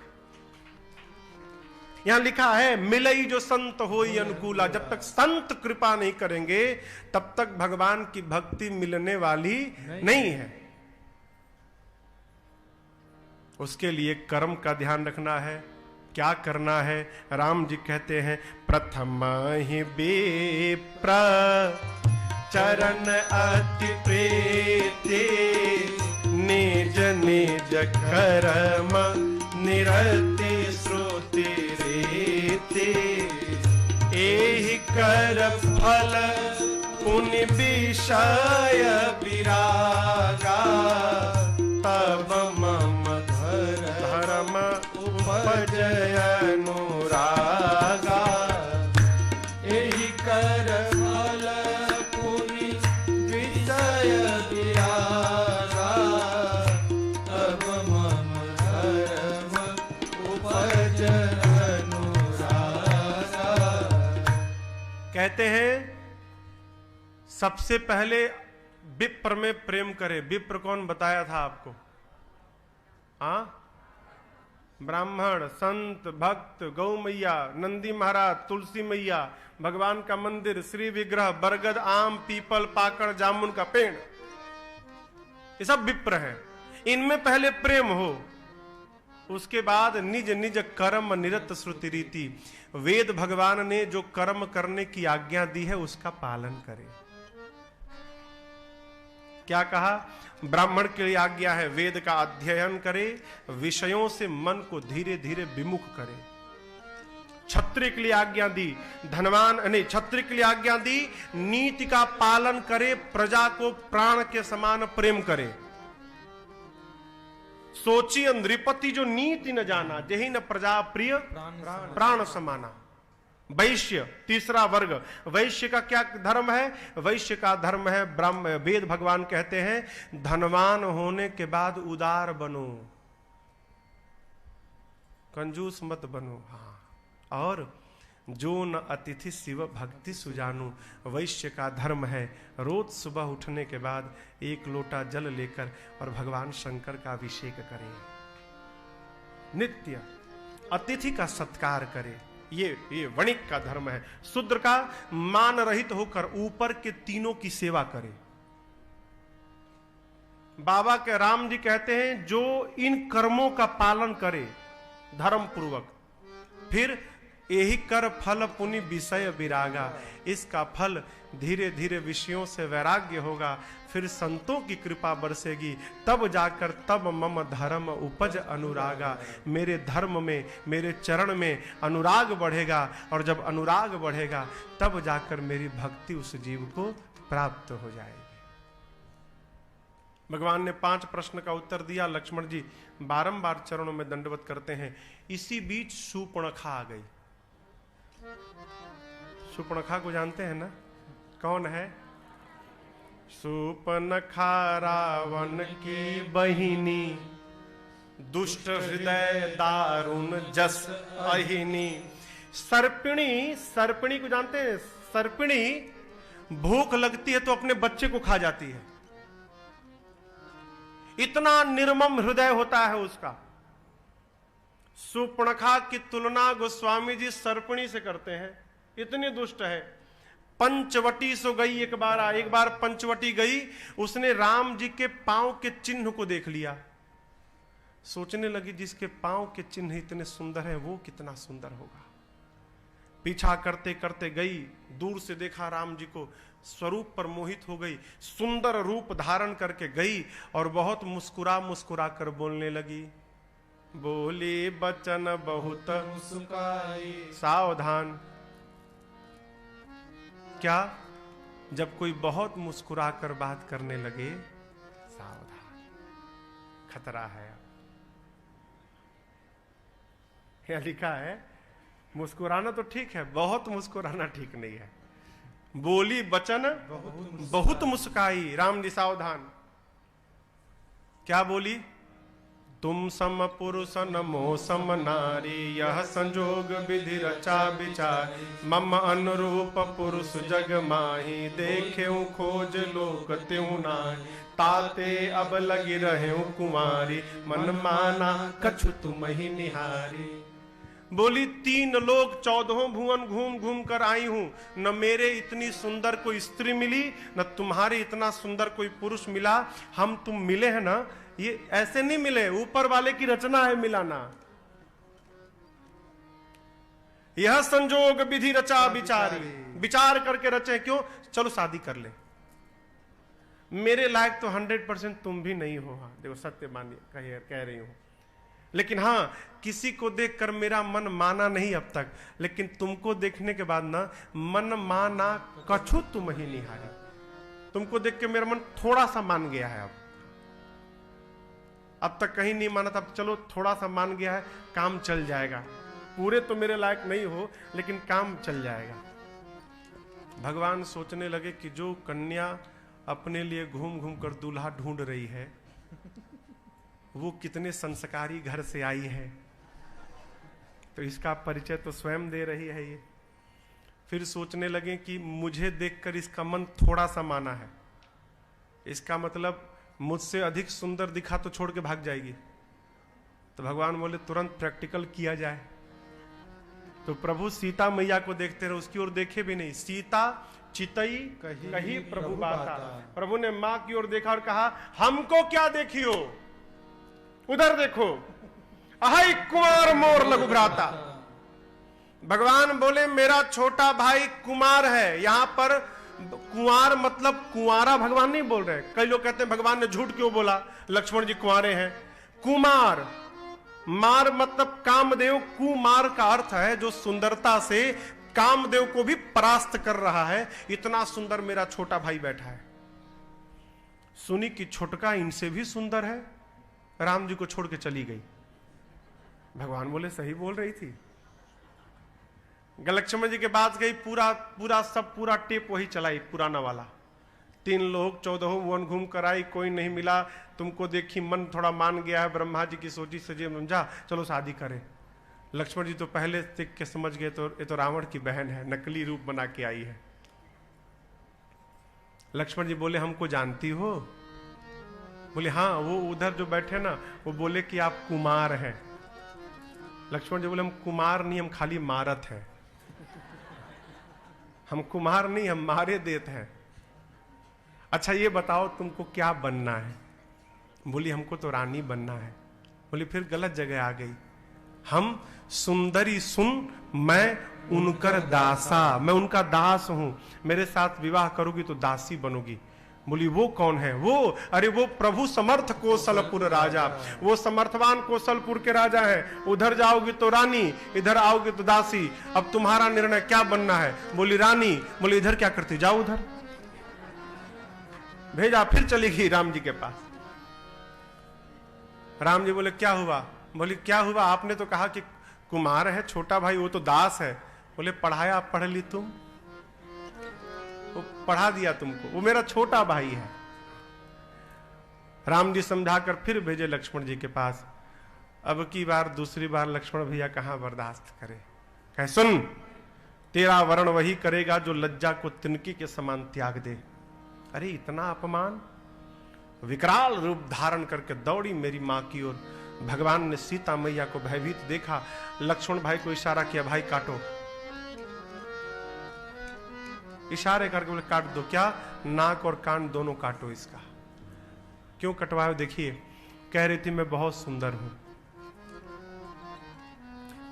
यहां लिखा है मिलई जो संत होई अनुकूला। जब तक संत कृपा नहीं करेंगे तब तक भगवान की भक्ति मिलने वाली नहीं है। उसके लिए कर्म का ध्यान रखना है। क्या करना है? राम जी कहते हैं प्रथम ही विप्र चरण अति प्रीति, निज निज कर्म निरति श्रुति रीति, एहि कर फल पुनि विषय विरागा, तब मम धर्म उपजय अनुरागा, एहि कर फल पुनि विषय विरागा, तब मम धर्म उपजय अनुरागा। कहते हैं सबसे पहले विप्र में प्रेम करे। विप्र कौन बताया था आपको? ब्राह्मण, संत, भक्त, गौ मैया, नंदी महाराज, तुलसी मैया, भगवान का मंदिर, श्री विग्रह, बरगद, आम, पीपल, पाकड़, जामुन का पेड़, ये सब विप्र हैं। इनमें पहले प्रेम हो, उसके बाद निज निज कर्म निरत श्रुति रीति। वेद भगवान ने जो कर्म करने की आज्ञा दी है उसका पालन करे। क्या कहा? ब्राह्मण के लिए आज्ञा है वेद का अध्ययन करे, विषयों से मन को धीरे धीरे विमुख करे। क्षत्रिय के लिए आज्ञा दी, धनवान नहीं, क्षत्रिय के लिए आज्ञा दी नीति का पालन करे, प्रजा को प्राण के समान प्रेम करे। सोचिए नृपति जो नीति न जाना, जही न प्रजा प्रिय प्राण समाना। वैश्य तीसरा वर्ग, वैश्य का क्या धर्म है? वैश्य का धर्म है ब्रह्म। वेद भगवान कहते हैं धनवान होने के बाद उदार बनो, कंजूस मत बनो। हाँ, और जो न अतिथि शिव भक्ति सुजानु। वैश्य का धर्म है रोज सुबह उठने के बाद एक लोटा जल लेकर और भगवान शंकर का अभिषेक करे, नित्य अतिथि का सत्कार करे। ये वणिक का धर्म है। शूद्र का मान रहित होकर ऊपर के तीनों की सेवा करे। बाबा के राम जी कहते हैं जो इन कर्मों का पालन करे धर्म पूर्वक, फिर यही कर फल पुनि विषय विरागा। इसका फल धीरे धीरे विषयों से वैराग्य होगा, फिर संतों की कृपा बरसेगी, तब जाकर तब मम धर्म उपज अनुरागा। मेरे धर्म में, मेरे चरण में अनुराग बढ़ेगा, और जब अनुराग बढ़ेगा तब जाकर मेरी भक्ति उस जीव को प्राप्त हो जाएगी। भगवान ने 5 प्रश्न का उत्तर दिया। लक्ष्मण जी बारंबार चरणों में दंडवत करते हैं। इसी बीच शूर्पणखा आ गई। शूर्पणखा को जानते हैं ना, कौन है? शूर्पणखा रावण की बहिनी, दुष्ट हृदय दारुण जस अहिनी। सर्पिणी, सर्पिणी को जानते हैं? सर्पिणी भूख लगती है तो अपने बच्चे को खा जाती है, इतना निर्मम हृदय होता है उसका। शूर्पणखा की तुलना गोस्वामी जी सर्पिणी से करते हैं, इतनी दुष्ट है। पंचवटी सो गई, एक बार पंचवटी गई, उसने राम जी के पांव के चिन्ह को देख लिया, सोचने लगी जिसके पांव के चिन्ह इतने सुंदर हैं वो कितना सुंदर होगा। पीछा करते करते गई, दूर से देखा राम जी को, स्वरूप पर मोहित हो गई, सुंदर रूप धारण करके गई और बहुत मुस्कुरा मुस्कुरा कर बोलने लगी। बोली बचन बहुत मुस्काई, सावधान। क्या? जब कोई बहुत मुस्कुरा कर बात करने लगे, सावधान, खतरा है। यह लिखा है मुस्कुराना तो ठीक है, बहुत मुस्कुराना ठीक नहीं है। बोली बचन बहुत मुस्काई, राम जी सावधान। क्या बोली? तुम सम पुरुष नमो सम नारी, यह संजोग विधि रचा विचारी। मम अनुरूप पुरुष जग माही, देखेऊ खोज लोक त्यों नारी। ताते अब लगी रहेऊ कुमारी, मन माना कछु तुम ही निहारी। बोली 3 लोग 14 भुवन घूम घूम कर आई हूं, न मेरे इतनी सुंदर कोई स्त्री मिली, न तुम्हारे इतना सुंदर कोई पुरुष मिला। हम तुम मिले हैं ना, ये ऐसे नहीं मिले, ऊपर वाले की रचना है मिलाना। यह संजोग विधि रचा विचारी, विचार करके रचे। क्यों? चलो शादी कर ले, मेरे लायक तो 100% तुम भी नहीं हो। हाँ देखो, सत्य मानिए कह रही हूं, लेकिन हाँ किसी को देखकर मेरा मन माना नहीं अब तक, लेकिन तुमको देखने के बाद ना मन माना कछु तुम ही निहारी। तुमको देख के मेरा मन थोड़ा सा मान गया है। अब तक कहीं नहीं माना था, अब चलो थोड़ा सा मान गया है, काम चल जाएगा। पूरे तो मेरे लायक नहीं हो, लेकिन काम चल जाएगा। भगवान सोचने लगे कि जो कन्या अपने लिए घूम घूम कर दूल्हा ढूंढ रही है, वो कितने संस्कारी घर से आई है, तो इसका परिचय तो स्वयं दे रही है ये। फिर सोचने लगे कि मुझे देखकर इसका मन थोड़ा सा माना है, इसका मतलब मुझसे अधिक सुंदर दिखा तो छोड़ के भाग जाएगी। तो भगवान बोले तुरंत प्रैक्टिकल किया जाए। तो प्रभु सीता मैया को देखते रहे, उसकी ओर देखे भी नहीं। सीता चितई कही प्रभु बाता। प्रभु ने मां की ओर देखा और कहा हमको क्या देखियो, उधर देखो, अहै कुमार मोर लघु भ्राता। भगवान बोले मेरा छोटा भाई कुमार है। यहां पर कुंवार मतलब कुंवारा भगवान नहीं बोल रहे। कई लोग कहते हैं भगवान ने झूठ क्यों बोला, लक्ष्मण जी कुंवारे हैं। कुमार, मार मतलब कामदेव, कुमार का अर्थ है जो सुंदरता से कामदेव को भी परास्त कर रहा है। इतना सुंदर मेरा छोटा भाई बैठा है। सुनी कि छोटका इनसे भी सुंदर है, राम जी को छोड़ के चली गई। भगवान बोले सही बोल रही थी। लक्ष्मण जी के पास गई, पूरा टेप वही चलाई पुराना वाला। 3 लोग 14 वन घूम कर आई, कोई नहीं मिला। तुमको देखी मन थोड़ा मान गया है, ब्रह्मा जी की सोची सजी समझा, चलो शादी करें। लक्ष्मण जी तो पहले देख के समझ गए तो ये तो रावण की बहन है, नकली रूप बना के आई है। लक्ष्मण जी बोले हमको जानती हो? बोले हाँ, वो उधर जो बैठे ना वो बोले कि आप कुमार हैं। लक्ष्मण जी बोले हम कुमार नहीं, हम खाली मारत हैं। हम कुमार नहीं, हम मारे देत हैं। अच्छा ये बताओ तुमको क्या बनना है? बोली हमको तो रानी बनना है। बोली फिर गलत जगह आ गई। हम सुंदरी सुन, मैं उनकर दासा, मैं उनका दास हूं। मेरे साथ विवाह करोगी तो दासी बनोगी। बोली वो कौन है? वो, अरे वो प्रभु समर्थ कौशलपुर राजा, वो समर्थवान कौशलपुर के राजा हैं। उधर जाओगी तो रानी, इधर आओगी तो दासी। अब तुम्हारा निर्णय क्या बनना है? बोली रानी। बोली इधर क्या करती, जाओ उधर। भेजा, फिर चली गई राम जी के पास। राम जी बोले क्या हुआ? बोली क्या हुआ, आपने तो कहा कि कुमार है छोटा भाई, वो तो दास है। बोले पढ़ाया, पढ़ ली तुम, वो पढ़ा दिया तुमको, वो मेरा छोटा भाई है। राम जी समझाकर फिर भेजे लक्ष्मण जी के पास। अब की बार दूसरी बार लक्ष्मण भैया कहां बर्दाश्त करे। कहे सुन, तेरा वर्ण वही करेगा जो लज्जा को तिनकी के समान त्याग दे। अरे इतना अपमान! विकराल रूप धारण करके दौड़ी मेरी मां की ओर। भगवान ने सीता मैया को भयभीत देखा, लक्ष्मण भाई को इशारा किया, भाई काटो। इशारे करके बोले काट दो। क्या? नाक और कान दोनों काटो इसका। क्यों कटवाओ? देखिए, कह रही थी मैं बहुत सुंदर हूं।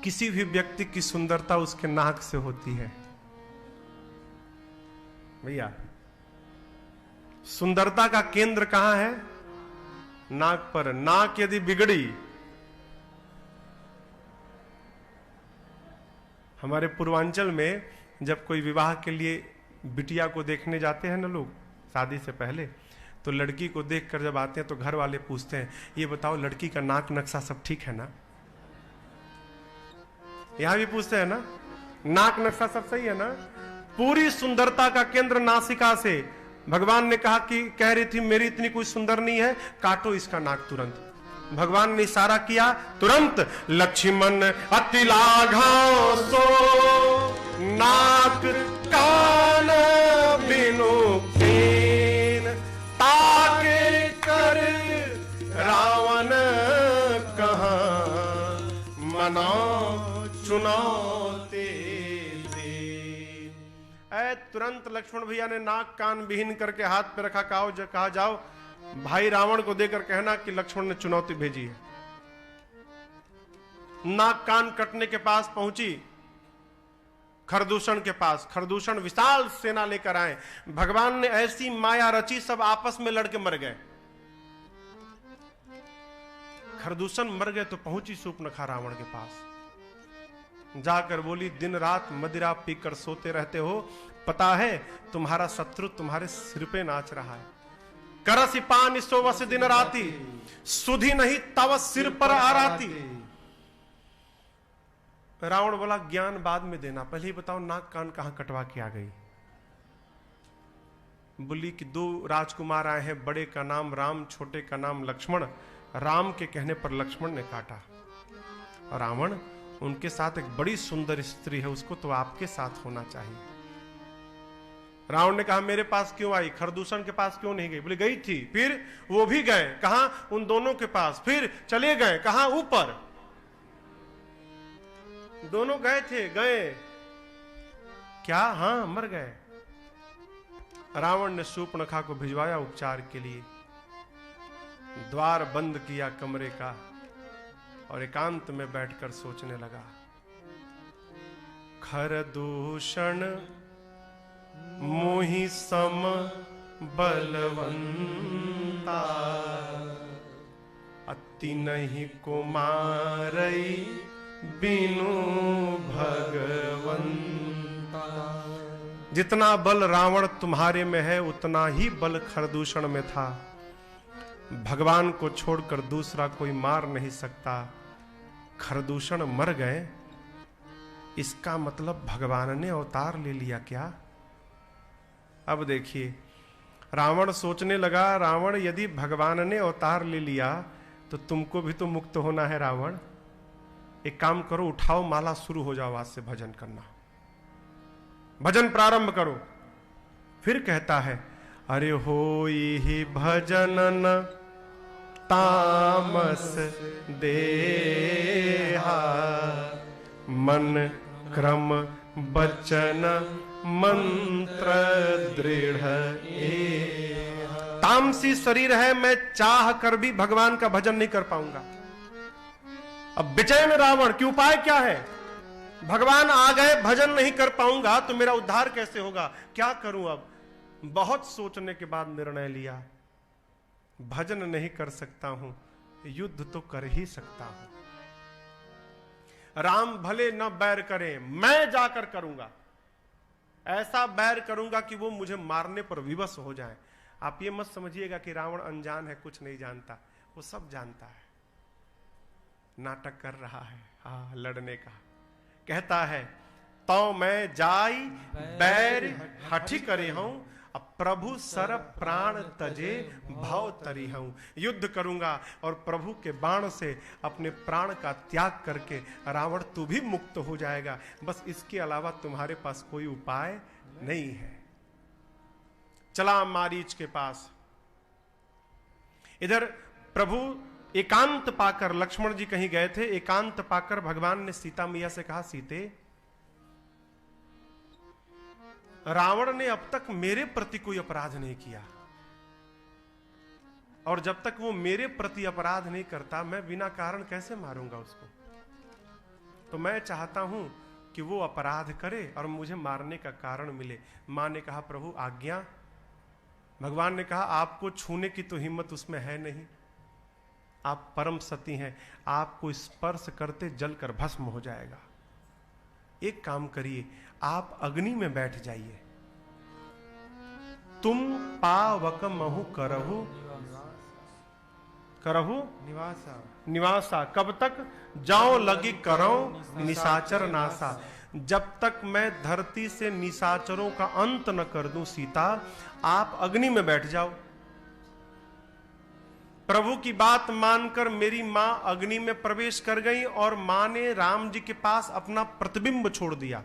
किसी भी व्यक्ति की सुंदरता उसके नाक से होती है भैया। सुंदरता का केंद्र कहां है? नाक पर। नाक यदि बिगड़ी, हमारे पूर्वांचल में जब कोई विवाह के लिए बिटिया को देखने जाते हैं ना लोग शादी से पहले, तो लड़की को देखकर जब आते हैं तो घर वाले पूछते हैं ये बताओ लड़की का नाक नक्शा सब ठीक है ना? यहां भी पूछते हैं ना, नाक नक्शा सब सही है ना? पूरी सुंदरता का केंद्र नासिका से। भगवान ने कहा कि कह रही थी मेरी इतनी कोई सुंदर नहीं है, काटो इसका नाक तुरंत। भगवान ने इशारा किया, तुरंत लक्ष्मण अति लाघव सो नाक कान बिनु कीन ताके कर रावण कहां मनो चुनौती दे। तुरंत लक्ष्मण भैया ने नाक कान विहीन करके हाथ पे रखा, कहा जाओ भाई रावण को देकर कहना कि लक्ष्मण ने चुनौती भेजी है। नाक कान कटने के पास पहुंची खरदूषण के पास। खरदूषण विशाल सेना लेकर आए। भगवान ने ऐसी माया रची, सब आपस में लड़के मर गए। खरदूषण मर गए तो पहुंची शूर्पणखा रावण के पास। जाकर बोली दिन रात मदिरा पीकर सोते रहते हो, पता है तुम्हारा शत्रु तुम्हारे सिर पे नाच रहा है। करसी पान सोवस दिन राती, सुधी नहीं तव सिर पर आराती। रावण बोला ज्ञान बाद में देना, पहले ही बताओ नाक कान कहां कटवा के आ गई। बोली कि 2 राजकुमार आए हैं, बड़े का नाम राम, छोटे का नाम लक्ष्मण। राम के कहने पर लक्ष्मण ने काटा। रावण, उनके साथ एक बड़ी सुंदर स्त्री है, उसको तो आपके साथ होना चाहिए। रावण ने कहा मेरे पास क्यों आई, खरदूषण के पास क्यों नहीं गई? बोले गई थी। फिर वो भी गए, कहा उन दोनों के पास, फिर चले गए, कहा ऊपर। दोनों गए थे, गए क्या? हाँ, मर गए। रावण ने शूर्पणखा को भिजवाया उपचार के लिए, द्वार बंद किया कमरे का और एकांत में बैठकर सोचने लगा। खरदूषण मोहि सम बलवंता, अति नहीं कुमारई बिनु भगवंता। जितना बल रावण तुम्हारे में है उतना ही बल खरदूषण में था। भगवान को छोड़कर दूसरा कोई मार नहीं सकता। खरदूषण मर गए, इसका मतलब भगवान ने अवतार ले लिया क्या? अब देखिए, रावण सोचने लगा, रावण यदि भगवान ने अवतार ले लिया तो तुमको भी तो मुक्त होना है रावण। एक काम करो, उठाओ माला, शुरू हो जाओ आज से भजन करना, भजन प्रारंभ करो। फिर कहता है, अरे होई ही भजन न तामस देहा, मन क्रम बचन मंत्र दृढ़ एहा। तामसी शरीर है, मैं चाह कर भी भगवान का भजन नहीं कर पाऊंगा। अब बेचैन रावण कि उपाय क्या है? भगवान आ गए, भजन नहीं कर पाऊंगा तो मेरा उद्धार कैसे होगा? क्या करूं अब? बहुत सोचने के बाद निर्णय लिया, भजन नहीं कर सकता हूं, युद्ध तो कर ही सकता हूं। राम भले न बैर करें, मैं जाकर करूंगा। ऐसा बैर करूंगा कि वो मुझे मारने पर विवश हो जाए। आप ये मत समझिएगा कि रावण अनजान है, कुछ नहीं जानता, वो सब जानता है। नाटक कर रहा है हाँ लड़ने का। कहता है, तो मैं जाई बैर हठी करे हूं, अब प्रभु सर प्राण तजे भाव तरी हूं। युद्ध करूंगा और प्रभु के बाण से अपने प्राण का त्याग करके रावण तू भी मुक्त हो जाएगा। बस इसके अलावा तुम्हारे पास कोई उपाय नहीं है। चला मारीच के पास। इधर प्रभु एकांत पाकर, लक्ष्मण जी कहीं गए थे, एकांत पाकर भगवान ने सीता मैया से कहा, सीते रावण ने अब तक मेरे प्रति कोई अपराध नहीं किया, और जब तक वो मेरे प्रति अपराध नहीं करता मैं बिना कारण कैसे मारूंगा उसको? तो मैं चाहता हूं कि वो अपराध करे और मुझे मारने का कारण मिले। मां ने कहा, प्रभु आज्ञा। भगवान ने कहा, आपको छूने की तो हिम्मत उसमें है नहीं, आप परम सती हैं, आपको स्पर्श करते जलकर भस्म हो जाएगा। एक काम करिए, आप अग्नि में बैठ जाइए। तुम पावक महु करहु करहु निवासा निवासा, कब तक? जाओ लगी करो निशाचर नासा। जब तक मैं धरती से निशाचरों का अंत न कर दूं सीता, आप अग्नि में बैठ जाओ। प्रभु की बात मानकर मेरी मां अग्नि में प्रवेश कर गई और मां ने राम जी के पास अपना प्रतिबिंब छोड़ दिया।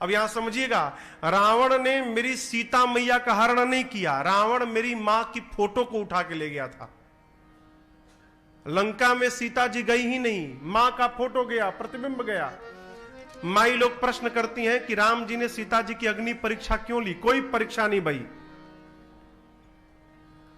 अब यहां समझिएगा, रावण ने मेरी सीता मैया का हरण नहीं किया, रावण मेरी मां की फोटो को उठा के ले गया था। लंका में सीता जी गई ही नहीं, मां का फोटो गया, प्रतिबिंब गया। माई लोग प्रश्न करती हैं कि राम जी ने सीता जी की अग्नि परीक्षा क्यों ली? कोई परीक्षा नहीं भाई।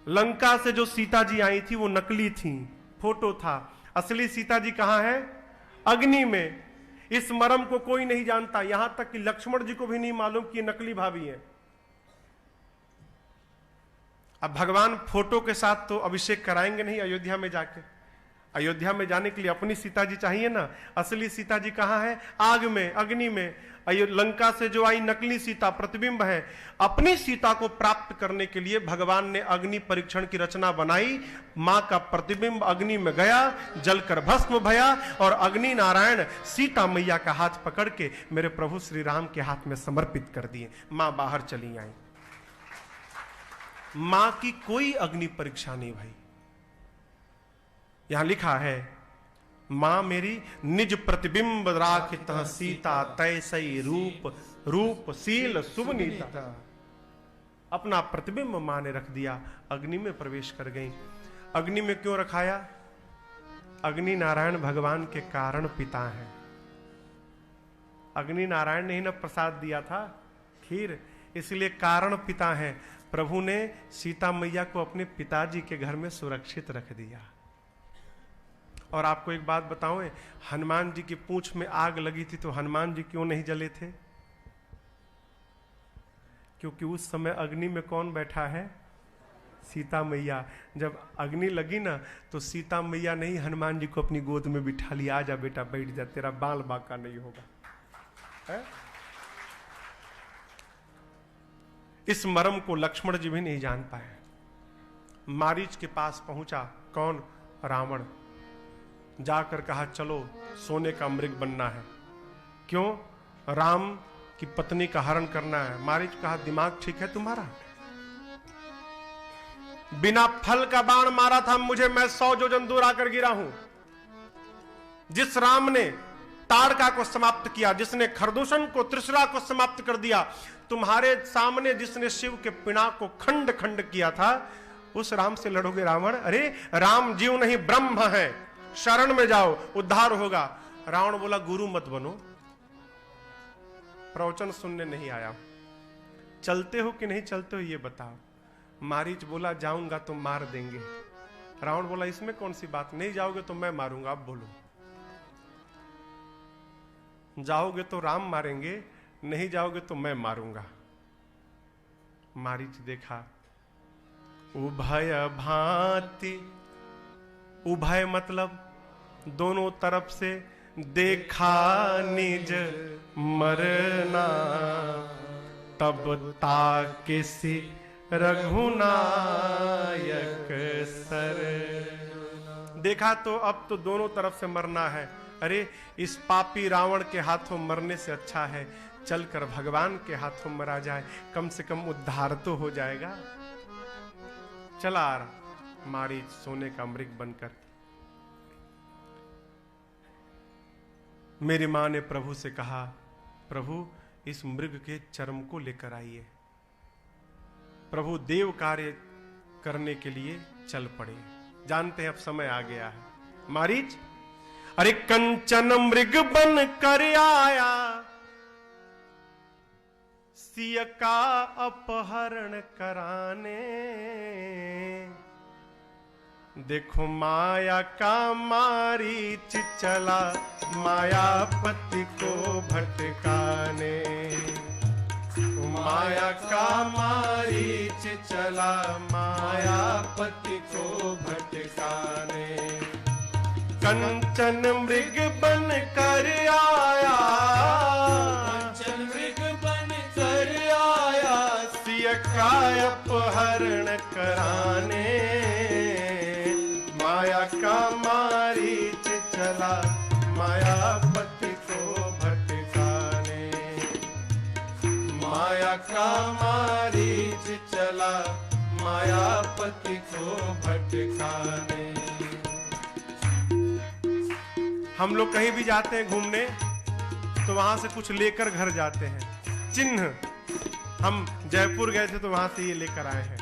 लंका से जो सीता जी आई थी वो नकली थी, फोटो था। असली सीता जी कहां है? अग्नि में। इस मर्म को कोई नहीं जानता, यहां तक कि लक्ष्मण जी को भी नहीं मालूम कि नकली भाभी है। अब भगवान फोटो के साथ तो अभिषेक कराएंगे नहीं अयोध्या में जाके। अयोध्या में जाने के लिए अपनी सीता जी चाहिए ना। असली सीता जी कहां है? आग में, अग्नि में। लंका से जो आई नकली सीता प्रतिबिंब है। अपनी सीता को प्राप्त करने के लिए भगवान ने अग्नि परीक्षण की रचना बनाई। मां का प्रतिबिंब अग्नि में गया, जलकर भस्म भया और अग्नि नारायण सीता मैया का हाथ पकड़ के मेरे प्रभु श्री राम के हाथ में समर्पित कर दिए। मां बाहर चली आई। मां की कोई अग्नि परीक्षा नहीं भाई। यहां लिखा है, मां मेरी निज प्रतिबिंब राखित सीता, तैसई रूप रूप शील सुवनीता। अपना प्रतिबिंब मां ने रख दिया, अग्नि में प्रवेश कर गई। अग्नि में क्यों रखाया? अग्नि नारायण भगवान के कारण पिता हैं। अग्नि नारायण ने ही ना प्रसाद दिया था, खीर, इसलिए कारण पिता हैं। प्रभु ने सीता मैया को अपने पिताजी के घर में सुरक्षित रख दिया। और आपको एक बात बताऊं, हनुमान जी की पूंछ में आग लगी थी तो हनुमान जी क्यों नहीं जले थे? क्योंकि उस समय अग्नि में कौन बैठा है? सीता मैया। जब अग्नि लगी ना तो सीता मैया ने ही हनुमान जी को अपनी गोद में बिठा लिया, आजा बेटा बैठ जा, तेरा बाल बांका नहीं होगा। है? इस मर्म को लक्ष्मण जी भी नहीं जान पाए। मारीच के पास पहुंचा कौन? रावण। जाकर कहा चलो सोने का मृग बनना है। क्यों? राम की पत्नी का हरण करना है। मारीच कहा दिमाग ठीक है तुम्हारा? बिना फल का बाण मारा था मुझे, मैं 100 योजन दूर आकर गिरा हूं। जिस राम ने ताड़का को समाप्त किया, जिसने खरदूषण को, त्रिशुरा को समाप्त कर दिया, तुम्हारे सामने जिसने शिव के पिनाक को खंड खंड किया था, उस राम से लड़ोगे रावण? अरे राम जीव नहीं ब्रह्म है, शरण में जाओ उद्धार होगा। रावण बोला गुरु मत बनो, प्रवचन सुनने नहीं आया, चलते हो कि नहीं चलते हो ये बताओ। मारीच बोला जाऊंगा तो मार देंगे। रावण बोला इसमें कौन सी बात, नहीं जाओगे तो मैं मारूंगा। अब बोलो, जाओगे तो राम मारेंगे, नहीं जाओगे तो मैं मारूंगा। मारीच देखा उभय भांति, उभय मतलब दोनों तरफ से, देखा निज मरना, तब ताके से रघुनायक सर। देखा तो अब तो दोनों तरफ से मरना है। अरे इस पापी रावण के हाथों मरने से अच्छा है चलकर भगवान के हाथों मरा जाए, कम से कम उद्धार तो हो जाएगा। चला आ रहा मारीच सोने का मृग बनकर। मेरी मां ने प्रभु से कहा प्रभु इस मृग के चर्म को लेकर आइए। प्रभु देव कार्य करने के लिए चल पड़े। जानते हैं अब समय आ गया है। मारीच अरे कंचन मृग बन कर आया, सिय का अपहरण कराने। देखो माया का मारीच चला, मायापति को भटकाने। माया का मारीच चला, मायापति को भटकाने। कंचन मृग बन कर आया, कंचन मृग बन कर आया, सिय का अपहरण कराने। माया का मारीच चला, मायापति को भटकाने। माया का मारीच चला, मायापति को भटकाने। हम लोग कहीं भी जाते हैं घूमने तो वहां से कुछ लेकर घर जाते हैं, चिन्ह। हम जयपुर गए थे तो वहां से ये लेकर आए हैं।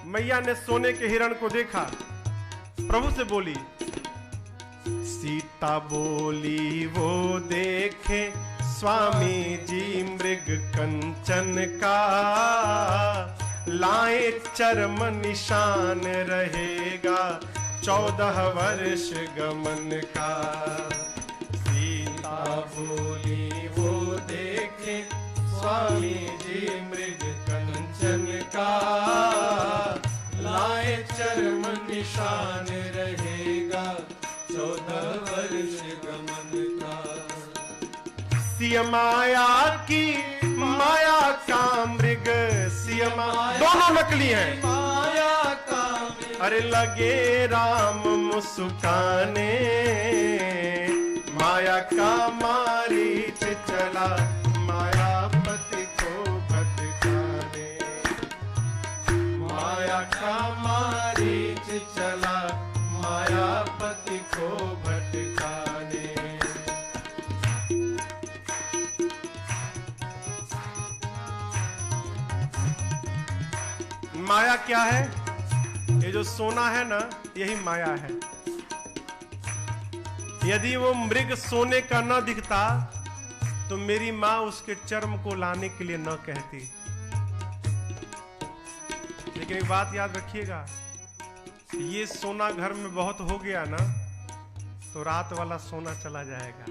मैया ने सोने के हिरण को देखा, प्रभु से बोली, सीता बोली वो देखे स्वामी जी मृग कंचन का, लाए चर्म निशान रहेगा 14 वर्ष गमन का। सीता बोली वो देखे स्वामी जी मृग कंचन का, लाए चर्म निशान रहेगा 14 वर्ष गमन का। सिय माया की माया का मृग, सिय दोनों नकली हैं। माया का मृग अरे लगे राम मुस्काने, माया का मारीच चला, मायापति को भटकाने। माया का मारीच चला, मायापति को भटकाने। माया क्या है? ये जो सोना है ना, यही माया है। यदि वो मृग सोने का न दिखता तो मेरी मां उसके चर्म को लाने के लिए न कहती। लेकिन एक बात याद रखिएगा, ये सोना घर में बहुत हो गया ना तो रात वाला सोना चला जाएगा।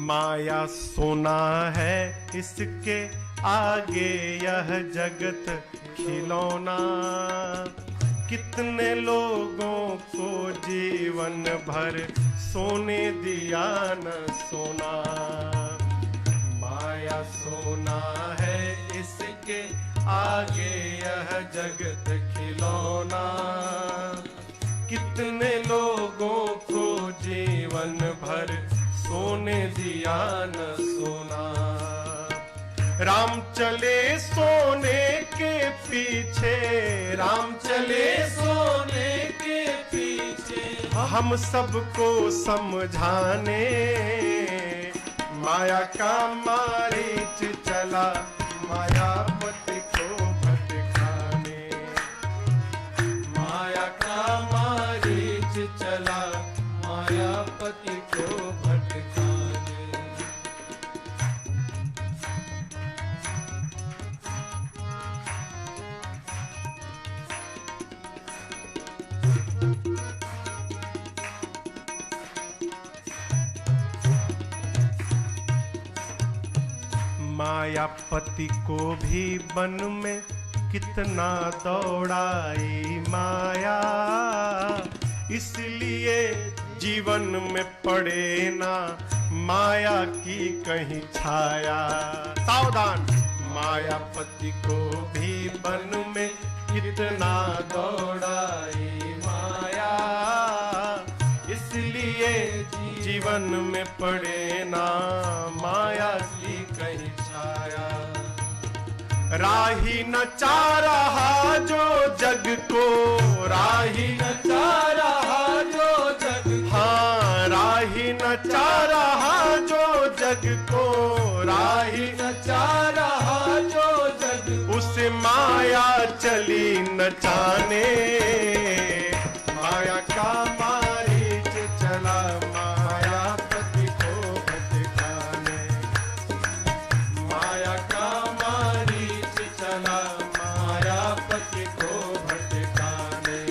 माया सोना है, इसके आगे यह जगत खिलौना। कितने लोगों को जीवन भर सोने दिया न सोना। माया सोना है, इसके आगे यह जगत खिलौना। कितने लोगों को जीवन भर सोने दिया न सोना। राम चले सोने के पीछे, राम चले सोने के पीछे, हम सबको समझाने। माया का मारीच चला, मायापति को भटकाने। माया का मारीच चला, मायापति को भटकाने। मायापति को भी वन में कितना दौड़ाई माया। इसलिए जीवन में पड़े ना माया की कहीं छाया। सावधान! मायापति को भी वन में कितना दौड़ाई माया। इसलिए जीवन में पड़े ना माया की कहीं छाया। राही न चाह रहा जो जग को, राही न चाह रहा जो जग, हाँ राही न चाह रहा जो जग को, राही न चाह रहा जो जग, उसे माया चली नचाने। माया का मारीच चला, मायापति को भटकाने। माया का मारीच चला, मायापति को भटकाने।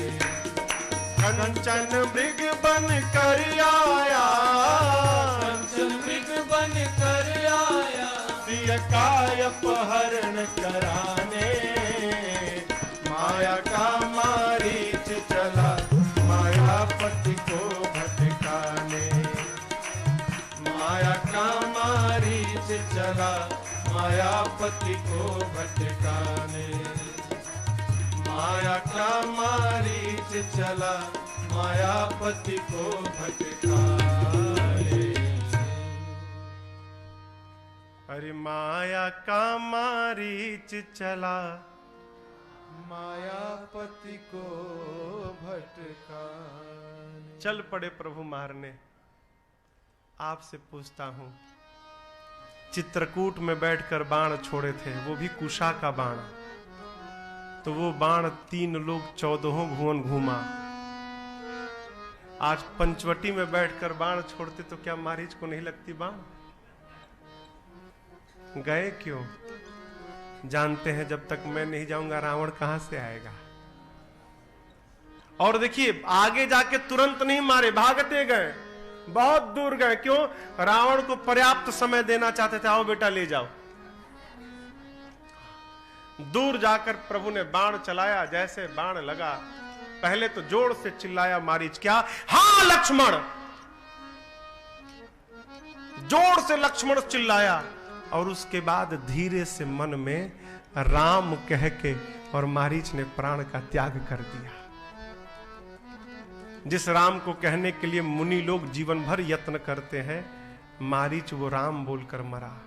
कंचन मृग बन कर आया, कंचन मृग बन कर आया, सिय का अपहरण कराने। माया का मारीच चला, मायापति को भटकाने। माया का मारीच चला, मायापति को भटकाने। माया का मारीच चला, मायापति को भटकाने। अरे माया का मारीच चला, मायापति को भटकाने। चल पड़े प्रभु मारने। आपसे पूछता हूं, चित्रकूट में बैठकर बाण छोड़े थे, वो भी कुशा का बाण, तो वो बाण 3 लोग 14 भुवन घूमा। आज पंचवटी में बैठकर बाण छोड़ते तो क्या मारीच को नहीं लगती बाण? गए क्यों? जानते हैं जब तक मैं नहीं जाऊंगा रावण कहां से आएगा। और देखिए आगे जाके तुरंत नहीं मारे, भागते गए, बहुत दूर गए। क्यों? रावण को पर्याप्त समय देना चाहते थे, आओ बेटा ले जाओ। दूर जाकर प्रभु ने बाण चलाया। जैसे बाण लगा, पहले तो जोर से चिल्लाया मारीच, क्या? हाँ लक्ष्मण! जोर से लक्ष्मण चिल्लाया, और उसके बाद धीरे से मन में राम कह के और मारीच ने प्राण का त्याग कर दिया। जिस राम को कहने के लिए मुनि लोग जीवन भर यत्न करते हैं, मारीच वो राम बोलकर मरा।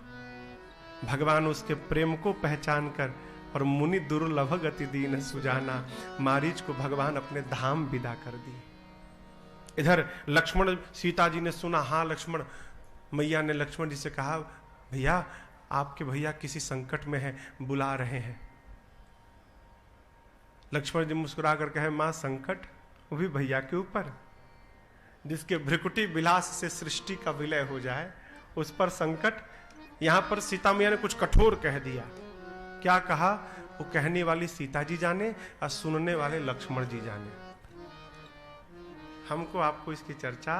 भगवान उसके प्रेम को पहचान कर, और मुनि दुर्लभ गति दीन सुजाना, मारीच को भगवान अपने धाम विदा कर दिए। इधर लक्ष्मण, सीता जी ने सुना, हाँ लक्ष्मण, मैया ने लक्ष्मण जी से कहा, भैया आपके भैया किसी संकट में है, बुला रहे हैं। लक्ष्मण जी मुस्कुरा कर कहे, मां संकट वो भी भैया के ऊपर, जिसके भ्रिकुटी विलास से सृष्टि का विलय हो जाए उस पर संकट। यहां पर सीता मैया ने कुछ कठोर कह दिया। क्या कहा? वो कहने वाली सीता जी जाने और सुनने वाले लक्ष्मण जी जाने। हमको आपको इसकी चर्चा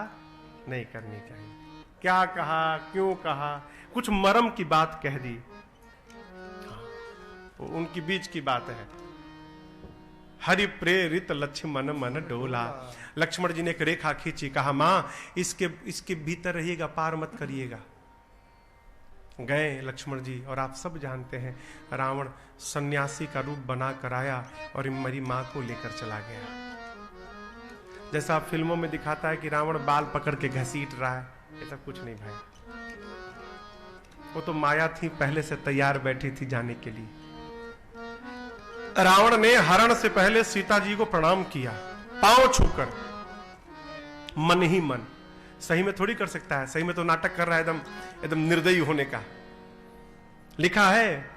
नहीं करनी चाहिए। क्या कहा, क्यों कहा, कुछ मर्म की बात कह दी, वो उनकी बीच की बात है। हरि प्रेरित लक्ष्मण मन डोला। लक्ष्मण जी ने एक रेखा खींची, कहा मां इसके भीतर रहिएगा, पार मत करिएगा। गए लक्ष्मण जी, और आप सब जानते हैं रावण सन्यासी का रूप बना कर आया और मेरी मां को लेकर चला गया। जैसा फिल्मों में दिखाता है कि रावण बाल पकड़ के घसीट रहा है, ये सब कुछ नहीं भाई। वो तो माया थी, पहले से तैयार बैठी थी जाने के लिए। रावण ने हरण से पहले सीता जी को प्रणाम किया, पांव छूकर, मन ही मन। सही में थोड़ी कर सकता है, सही में तो नाटक कर रहा है एकदम निर्दयी होने का। लिखा है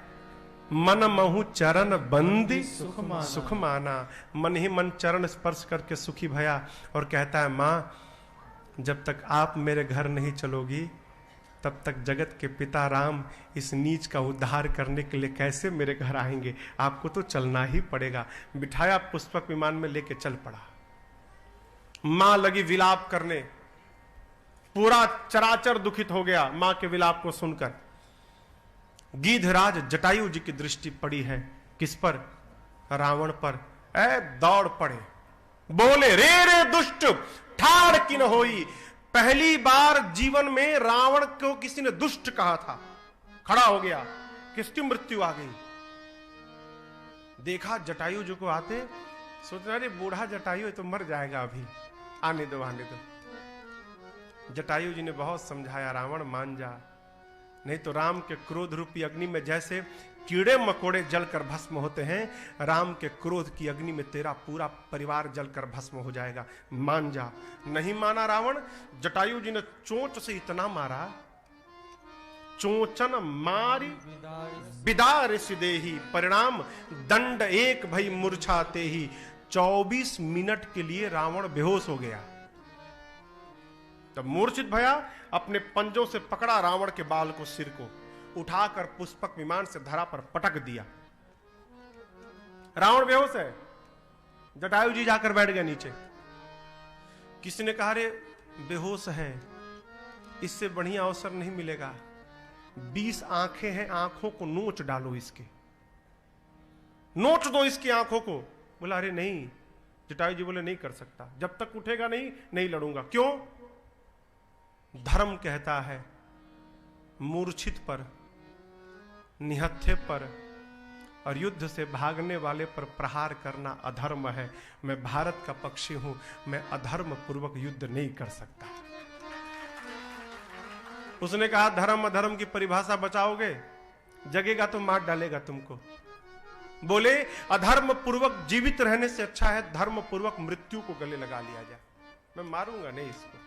मन महु चरण बंदी सुख माना। मन ही मन चरण स्पर्श करके सुखी भया और कहता है मां जब तक आप मेरे घर नहीं चलोगी तब तक जगत के पिता राम इस नीच का उद्धार करने के लिए कैसे मेरे घर आएंगे? आपको तो चलना ही पड़ेगा। बिठाया, पुष्पक विमान में लेके चल पड़ा। मां लगी विलाप करने, पूरा चराचर दुखित हो गया मां के विलाप को सुनकर। गीधराज जटायु जी की दृष्टि पड़ी है किस पर? रावण पर। दौड़ पड़े, बोले रे रे दुष्ट ठाड़ की न होई। पहली बार जीवन में रावण को किसी ने दुष्ट कहा था। खड़ा हो गया, किसकी मृत्यु आ गई। देखा जटायु जी को आते, सोच रहा अरे बूढ़ा जटायु है तो मर जाएगा अभी, आने दो आने दो। जटायु जी ने बहुत समझाया, रावण मान जा, नहीं तो राम के क्रोध रूपी अग्नि में जैसे कीड़े मकोड़े जलकर भस्म होते हैं, राम के क्रोध की अग्नि में तेरा पूरा परिवार जलकर भस्म हो जाएगा, मान जा। नहीं माना रावण। जटायु जी ने चोंच से इतना मारा, चोंचन मारी बिदार सिदेही, परिणाम दंड एक भई मूर्छाते ही। 24 मिनट के लिए रावण बेहोश हो गया। तब मूर्छित भया, अपने पंजों से पकड़ा रावण के बाल को, सिर को उठाकर पुष्पक विमान से धरा पर पटक दिया। रावण बेहोश है। जटायु जी जाकर बैठ गए नीचे। किसी ने कहा रे बेहोश है, इससे बढ़िया अवसर नहीं मिलेगा। 20 आंखें हैं, आंखों को नोच डालो, इसके नोच दो इसकी आंखों को। बोला अरे नहीं। जटायु जी बोले नहीं कर सकता, जब तक उठेगा नहीं लड़ूंगा। क्यों? धर्म कहता है मूर्छित पर, निहत्थे पर और युद्ध से भागने वाले पर प्रहार करना अधर्म है। मैं भारत का पक्षी हूं, मैं अधर्म पूर्वक युद्ध नहीं कर सकता। उसने कहा धर्म अधर्म की परिभाषा बचाओगे, जगेगा तो मार डालेगा तुमको। बोले अधर्म पूर्वक जीवित रहने से अच्छा है धर्म पूर्वक मृत्यु को गले लगा लिया जाए। मैं मारूंगा नहीं इसको।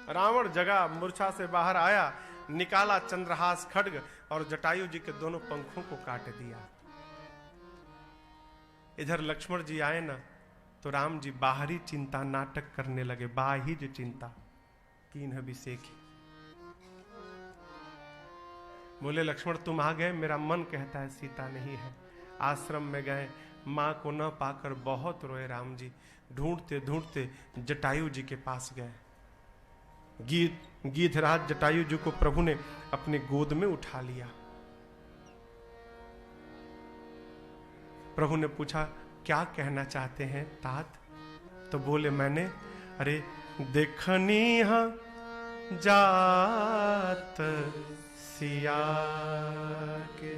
रावण जगा, मूर्छा से बाहर आया, निकाला चंद्रहास खड्ग और जटायु जी के दोनों पंखों को काट दिया। इधर लक्ष्मण जी आए ना तो राम जी बाहरी चिंता नाटक करने लगे। बाहिर चिंता तीन अभिषेक। बोले लक्ष्मण तुम आ गए, मेरा मन कहता है सीता नहीं है। आश्रम में गए, मां को न पाकर बहुत रोए राम जी। ढूंढते ढूंढते जटायु जी के पास गए। गीधराज जटायु जी को प्रभु ने अपने गोद में उठा लिया। प्रभु ने पूछा क्या कहना चाहते हैं तात? तो बोले मैंने अरे देखनी हा जात सिया के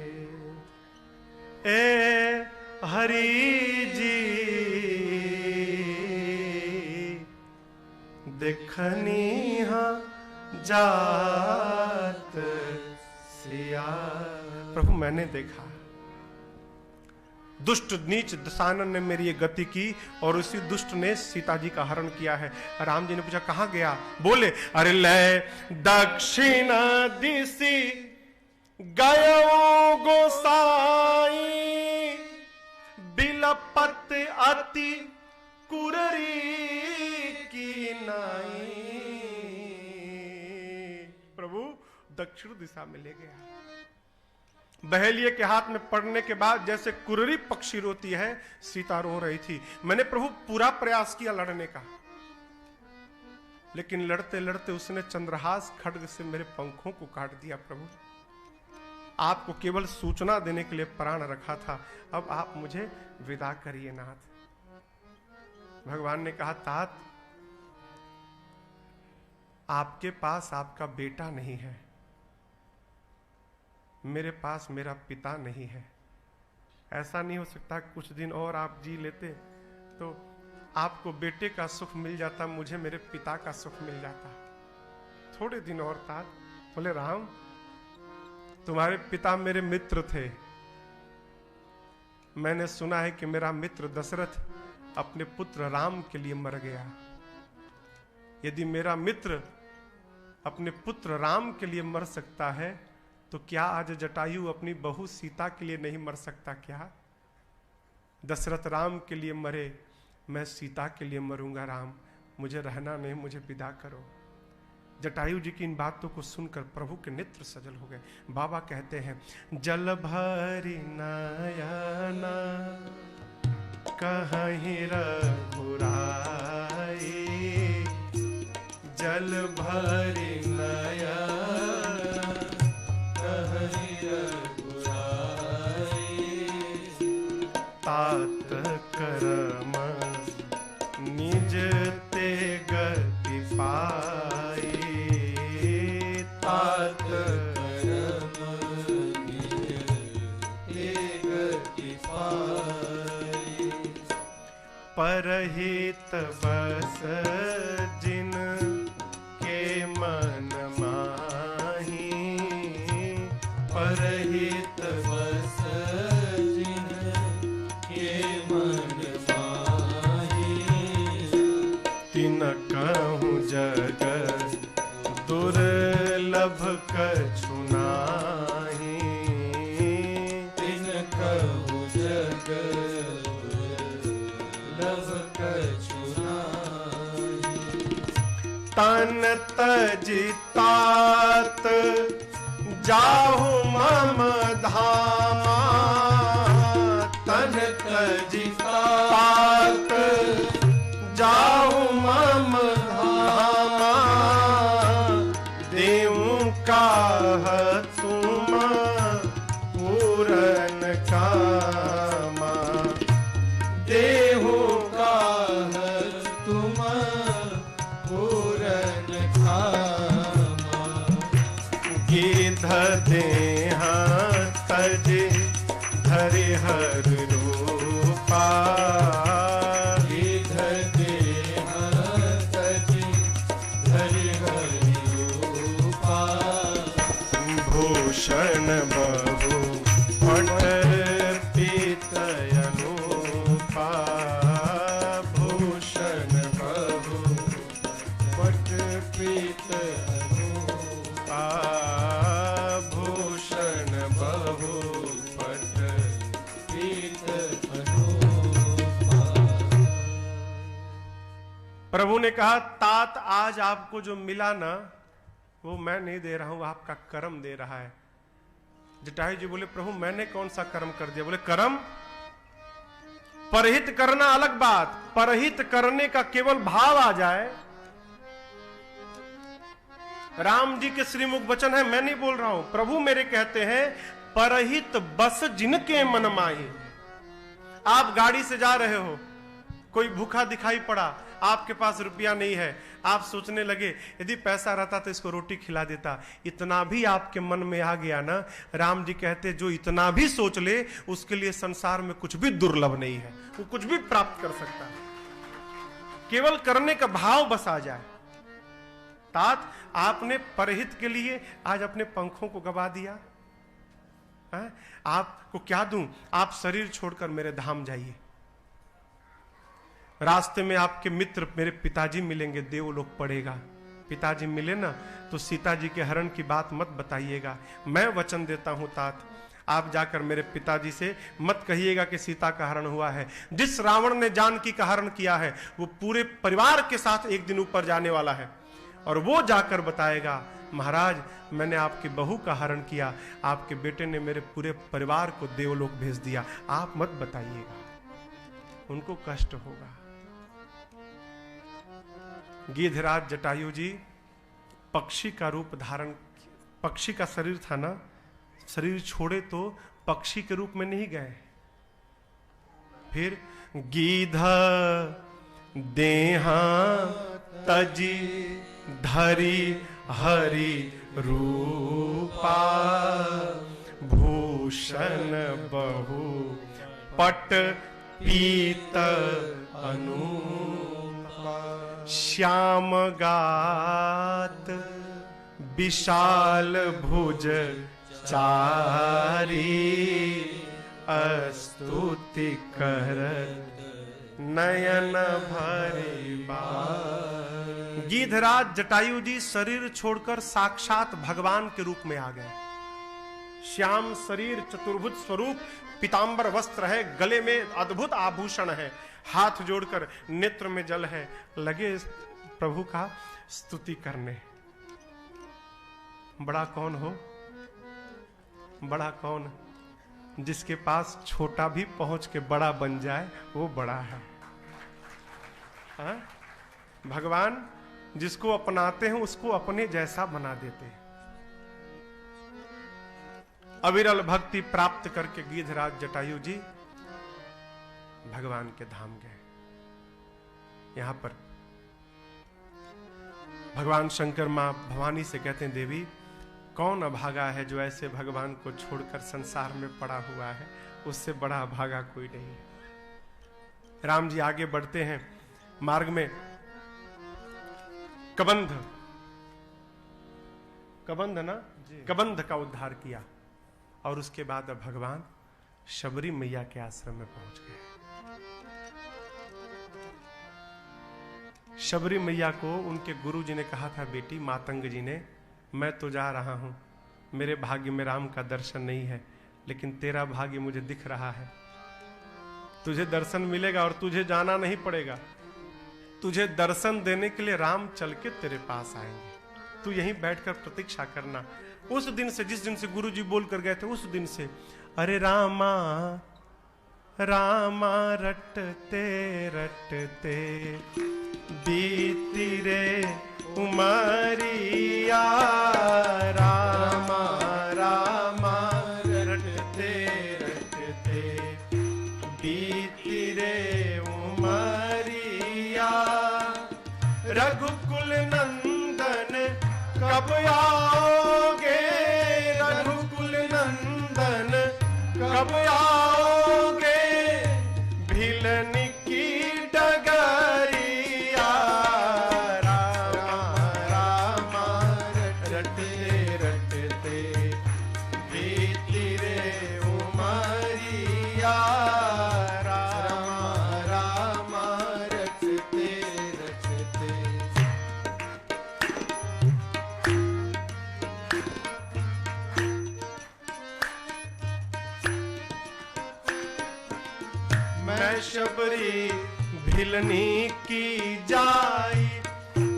ए हरि जी, देखनी हा जात सिया। प्रभु मैंने देखा, दुष्ट नीच दशानन ने मेरी ये गति की और उसी दुष्ट ने सीता जी का हरण किया है। राम जी ने पूछा कहां गया? बोले अरे ले दक्षिण दिशि गयो गोसाई बिलपत अति कुररी की नाई। प्रभु दक्षिण दिशा में ले गया। बहेलिए के हाथ में पड़ने के बाद जैसे कुररी पक्षी रोती है, सीता रो रही थी। मैंने प्रभु पूरा प्रयास किया लड़ने का, लेकिन लड़ते लड़ते उसने चंद्रहास खड्ग से मेरे पंखों को काट दिया। प्रभु आपको केवल सूचना देने के लिए प्राण रखा था, अब आप मुझे विदा करिए नाथ। भगवान ने कहा, तात आपके पास आपका बेटा नहीं है, मेरे पास मेरा पिता नहीं है। ऐसा नहीं हो सकता कुछ दिन और आप जी लेते तो आपको बेटे का सुख मिल जाता, मुझे मेरे पिता का सुख मिल जाता। थोड़े दिन और तात। बोले, राम तुम्हारे पिता मेरे मित्र थे। मैंने सुना है कि मेरा मित्र दशरथ अपने पुत्र राम के लिए मर गया। यदि मेरा मित्र अपने पुत्र राम के लिए मर सकता है, तो क्या आज जटायु अपनी बहू सीता के लिए नहीं मर सकता क्या? दशरथ राम के लिए मरे, मैं सीता के लिए मरूंगा। राम मुझे रहना नहीं, मुझे विदा करो। जटायु जी की इन बातों को सुनकर प्रभु के नेत्र सजल हो गए। बाबा कहते हैं, जल भरी नयना कहीं रघुराई, जल भरी नयना कहीं रघुराई, तात करम निज ते गति पाई, तात करम निज ते गति पाई, परहित बस जिन के मन माही, परहित बस जिन के मन माही, तिन कहूँ जग दुर्लभ कछु नाहि, तिन कहूँ जग दुर्लभ कछु नाहि, तन तजि तात जाहु मम धामा, तन तजि तात जाहु मम धामा, देऊं काह तुम पूरन कामा, देहु काह तुम पूरन कामा, गिध देहा तज धरि हर रूपा, गिध देहा तज धरि हर रूपा, भूषण बहु पट पीत अनुपा, भूषण बहु पट पीत अनुपा, भूषण बहु पट पीत अनुपा। प्रभु ने कहा, तात आज आपको जो मिला ना, वो मैं नहीं दे रहा हूं, आपका कर्म दे रहा है। जटायु जी बोले, प्रभु मैंने कौन सा कर्म कर दिया? बोले, कर्म परहित करना अलग बात, परहित करने का केवल भाव आ जाए। राम जी के श्रीमुख वचन है, मैं नहीं बोल रहा हूं, प्रभु मेरे कहते हैं, परहित बस जिनके मन माही। आप गाड़ी से जा रहे हो, कोई भूखा दिखाई पड़ा, आपके पास रुपया नहीं है, आप सोचने लगे यदि पैसा रहता तो इसको रोटी खिला देता। इतना भी आपके मन में आ गया ना, राम जी कहते जो इतना भी सोच ले उसके लिए संसार में कुछ भी दुर्लभ नहीं है, वो कुछ भी प्राप्त कर सकता है, केवल करने का भाव बस आ जाए। तात आपने परहित के लिए आज अपने पंखों को गवा दिया है? आपको क्या दूं? आप शरीर छोड़कर मेरे धाम जाइए। रास्ते में आपके मित्र मेरे पिताजी मिलेंगे, देवलोक पड़ेगा, पिताजी मिले ना तो सीता जी के हरण की बात मत बताइएगा। मैं वचन देता हूं तात, आप जाकर मेरे पिताजी से मत कहिएगा कि सीता का हरण हुआ है। जिस रावण ने जानकी का हरण किया है वो पूरे परिवार के साथ एक दिन ऊपर जाने वाला है, और वो जाकर बताएगा महाराज मैंने आपकी बहू का हरण किया, आपके बेटे ने मेरे पूरे परिवार को देवलोक भेज दिया, आप मत बताइएगा, उनको कष्ट होगा। गिद्धराज जटायु जी पक्षी का रूप धारण, पक्षी का शरीर था ना, शरीर छोड़े तो पक्षी के रूप में नहीं गए। फिर गिद्ध देहा तजी धरी हरि रूपा, भूषण बहु पट पीत अनुपा, श्याम गात विशाल भुज चारी, स्तुति कर नयन भरी बार। गिद्धराज जटायु जी शरीर छोड़कर साक्षात भगवान के रूप में आ गए। श्याम शरीर, चतुर्भुज स्वरूप, पीतांबर वस्त्र है, गले में अद्भुत आभूषण है, हाथ जोड़कर नेत्र में जल है, लगे प्रभु का स्तुति करने। बड़ा कौन हो? बड़ा कौन? जिसके पास छोटा भी पहुंच के बड़ा बन जाए वो बड़ा है। हाँ? भगवान जिसको अपनाते हैं उसको अपने जैसा बना देते हैं। अविरल भक्ति प्राप्त करके गिद्धराज जटायु जी भगवान के धाम गए। यहां पर भगवान शंकर मां भवानी से कहते हैं देवी कौन अभागा है जो ऐसे भगवान को छोड़कर संसार में पड़ा हुआ है, उससे बड़ा अभागा कोई नहीं है। राम जी आगे बढ़ते हैं, मार्ग में कबंध ना, कबंध का उद्धार किया, और उसके बाद अब भगवान शबरी मैया के आश्रम में पहुंच गए। शबरी मैया को उनके गुरु जी ने कहा था, बेटी मातंग जी ने, मैं तो जा रहा हूं, मेरे भाग्य में राम का दर्शन नहीं है, लेकिन तेरा भाग्य मुझे दिख रहा है, तुझे दर्शन मिलेगा और तुझे जाना नहीं पड़ेगा। तुझे दर्शन देने के लिए राम चल के तेरे पास आएंगे, तू यहीं बैठकर प्रतीक्षा करना। उस दिन से, जिस दिन से गुरु जी बोल कर गए थे, उस दिन से अरे रामा रामा रटते रटते बीती रे उमरिया, रामा रामा रटते रटते बीती रे उमरिया, रघुकुल नंदन कब आओगे, रघुकुल नंदन कब आओगे, भिलन की डगरिया, रामा रामा रटते रटते बीती रे उमरिया, रामा रामा रटते रटते। मैं शबरी भिलनी की जाई,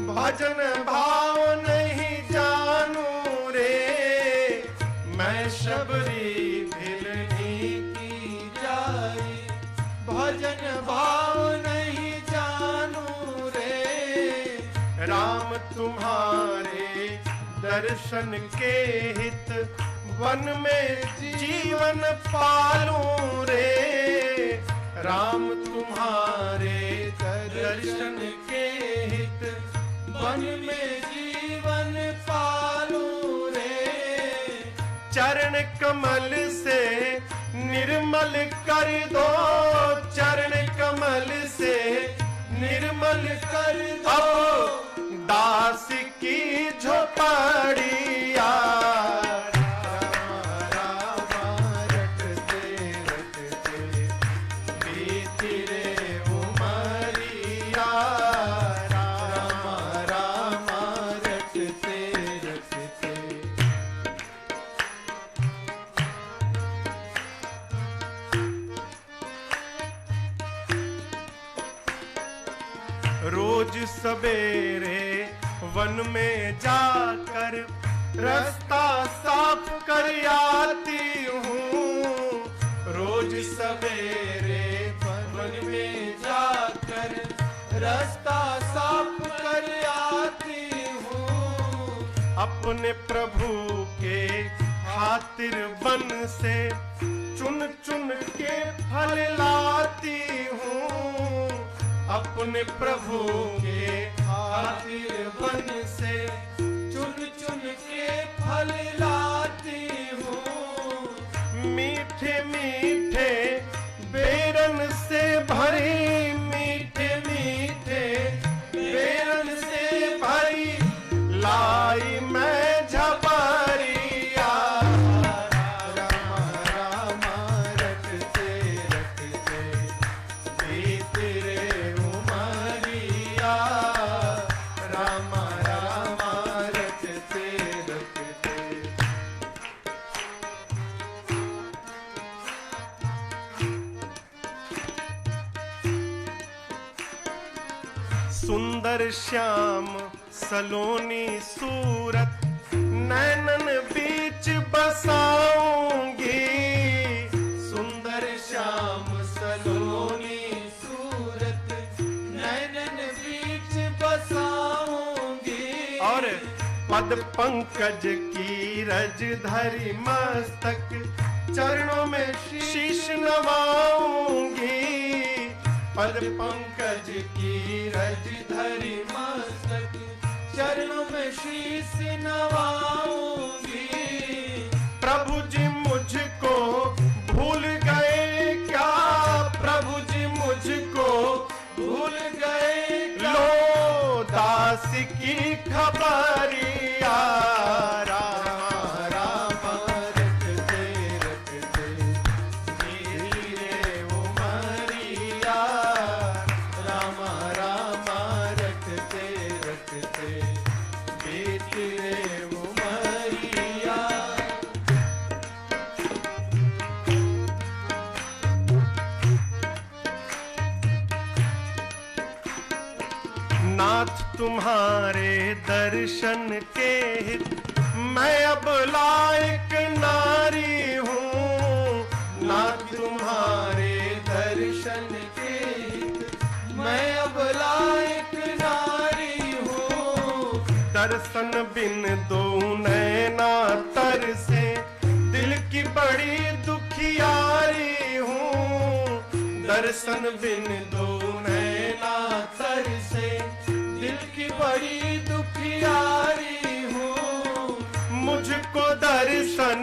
भजन भाव नहीं जानू रे, मैं शबरी भिलनी की जाई, भजन भाव नहीं जानू रे, राम तुम्हारे दर्शन के हित वन में जीवन पालूं रे, राम तुम्हारे दर्शन के हित वन में जीवन पालूं रे, चरण कमल से निर्मल कर दो, चरण कमल से निर्मल कर दो, दास की झोपड़िया, सवेरे वन में जाकर रास्ता साफ कर आती हूँ। रोज सवेरे वन में जाकर रास्ता साफ कर आती हूँ। अपने प्रभु के खातिर वन से चुन चुन के फल लाती हूँ। अपने प्रभु के खातिर वन से चुन चुन के फल लाती हूँ। मीठे मीठे बेरन से भरी, मीठे मीठे बेरन से भरी लाई मैं झबरिया। रामा रामा रटते रटते बीत रे उमरिया। रामा रामा रटते रटते। सुंदर श्याम सलोनी सूरत नैनन बीच बसाऊंगी। सुंदर श्याम सलोनी सूरत नैनन बीच बसाऊंगी। और पद पंकज की रज धरी मस्तक चरणों में शीश नवाऊंगी। पद पंकज की रज धरी मस्तक चरणों में शीश नवाऊंगी। प्रभु जी मुझको भूल गए क्या, प्रभु जी मुझको भूल गए क्या? लो दास की खबरिया। रामा रामा रटते रटते धीरे उमरिया। रामा रामा रटते रटते बीत रे उमरिया। नाथ तुम्हारे दर्शन के हित मैं अब लायक नारी हूँ। नाथ तुम्हारे दर्शन के हित मैं अब लायक नारी हूँ। दर्शन बिन दो नैना तर से दिल की बड़ी दुखियारी हूँ। दर्शन बिन दो नैना तर से दिल की बड़ी दुखियारी हूँ। मुझको दर्शन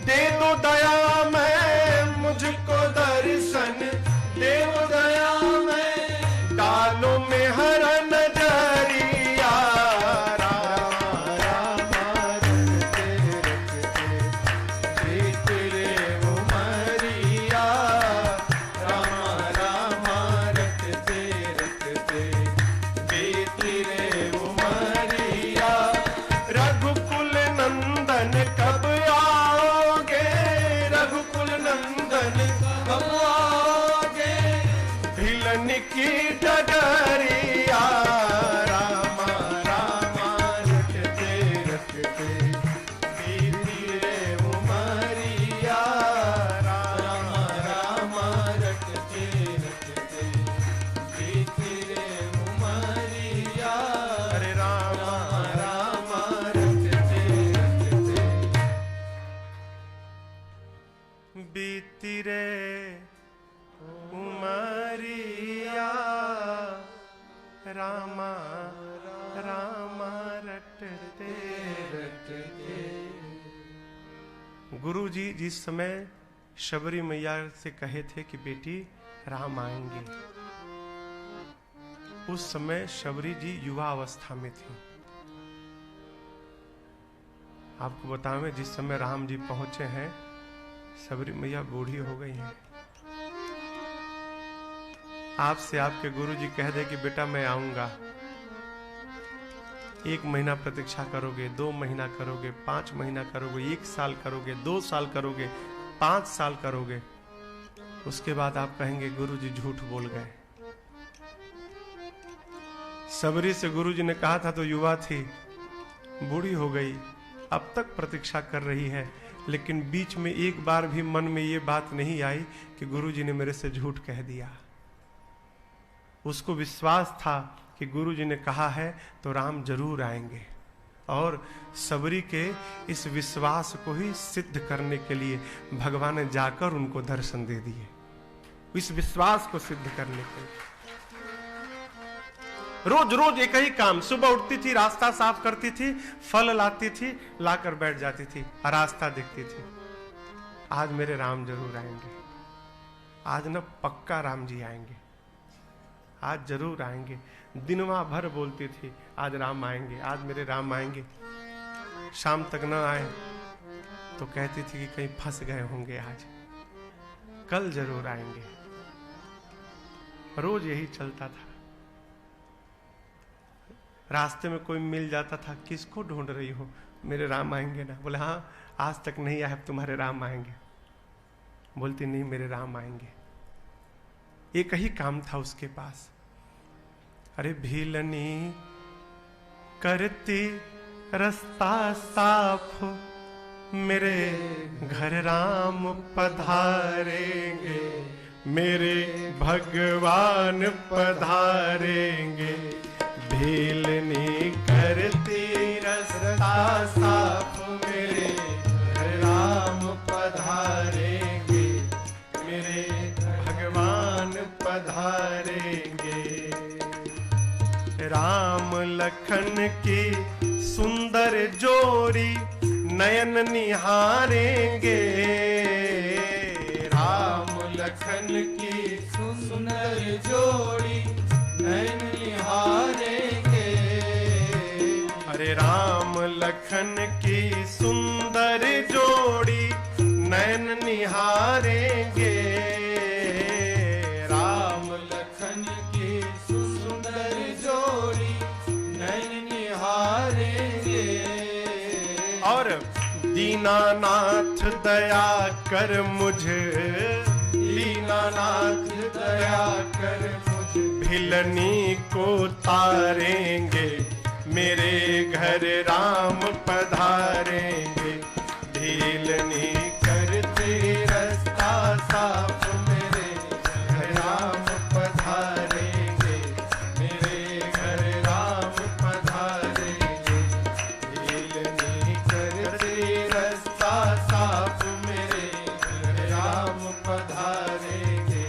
दे दो दया मैं, मुझको दर्शन दे दो दया मैं। डालो में हर नजरिया। रामा रामा रटते रटते बीत रे उमरिया। रामा रामा रटते रटते बीत रे उमरिया। रघुकुल नंदन कब आओगे, रघुकुल नंदन कब आओगे? भिलन की डगरिया। रामा रामा रटते रटते बीत रे उमरिया। रामा रामा रटते रटते बीत रे उमरिया। हरे राम रामा रामा रटते रटते बीती रे उमरिया। रामा रामा रटते। गुरु जी जिस समय शबरी मैया से कहे थे कि बेटी राम आएंगे, उस समय शबरी जी युवा अवस्था में थी। आपको बताऊं जिस समय राम जी पहुंचे हैं, शबरी मैया बूढ़ी हो गई हैं। आपसे आपके गुरु जी कह दे कि बेटा मैं आऊंगा, 1 महीना प्रतीक्षा करोगे, 2 महीना करोगे, 5 महीना करोगे, 1 साल करोगे, 2 साल करोगे, 5 साल करोगे, उसके बाद आप कहेंगे गुरु जी झूठ बोल गए। सबरी से गुरुजी ने कहा था तो युवा थी, बूढ़ी हो गई, अब तक प्रतीक्षा कर रही है, लेकिन बीच में एक बार भी मन में ये बात नहीं आई कि गुरुजी ने मेरे से झूठ कह दिया। उसको विश्वास था कि गुरुजी ने कहा है तो राम जरूर आएंगे, और सबरी के इस विश्वास को ही सिद्ध करने के लिए भगवान ने जाकर उनको दर्शन दे दिए, इस विश्वास को सिद्ध करने के लिए। रोज रोज एक ही काम, सुबह उठती थी, रास्ता साफ करती थी, फल लाती थी, लाकर बैठ जाती थी, रास्ता देखती थी। आज मेरे राम जरूर आएंगे, आज न पक्का राम जी आएंगे, आज जरूर आएंगे। दिनवा भर बोलती थी आज राम आएंगे, आज मेरे राम आएंगे। शाम तक न आए तो कहती थी कि कहीं फंस गए होंगे, आज कल जरूर आएंगे। रोज यही चलता था। रास्ते में कोई मिल जाता था, किसको ढूंढ रही हो? मेरे राम आएंगे ना? बोले हाँ, आज तक नहीं आए, अब तुम्हारे राम आएंगे। बोलती नहीं, मेरे राम आएंगे। एक ही काम था उसके पास। अरे भीलनी करती रास्ता साफ, मेरे घर राम पधारेंगे, मेरे भगवान पधारेंगे। भीलनी करती रास्ता साफ, मेरे घर राम पधारेंगे, मेरे भगवान पधारेंगे। राम लखन की सुंदर जोड़ी नयन निहारेंगे, राम लखन की सुंदर जोड़ी नयन निहारेंगे। अरे राम लखन की सुंदर जोड़ी नयन निहारेंगे, राम लखन की सुंदर जोड़ी नयन निहारेंगे। और दीनानाथ दया कर मुझे, दीनानाथ दया कर मुझे, भिलनी को तारेंगे, मेरे घर राम पधारेंगे। भीलनी करते रास्ता साफ, मेरे घर राम पधारेंगे, मेरे घर राम पधारेंगे। भीलनी करते रास्ता साफ, मेरे घर राम पधारेंगे,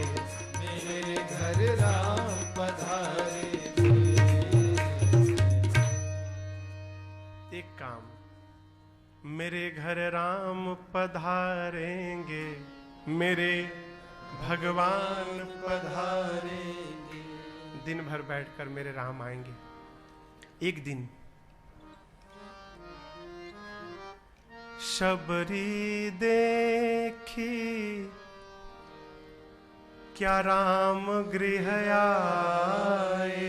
मेरे घर राम पधारेंगे। एक काम, मेरे घर राम पधारेंगे, मेरे भगवान पधारेंगे। दिन भर बैठकर मेरे राम आएंगे। एक दिन शबरी देखी क्या राम गृह आए,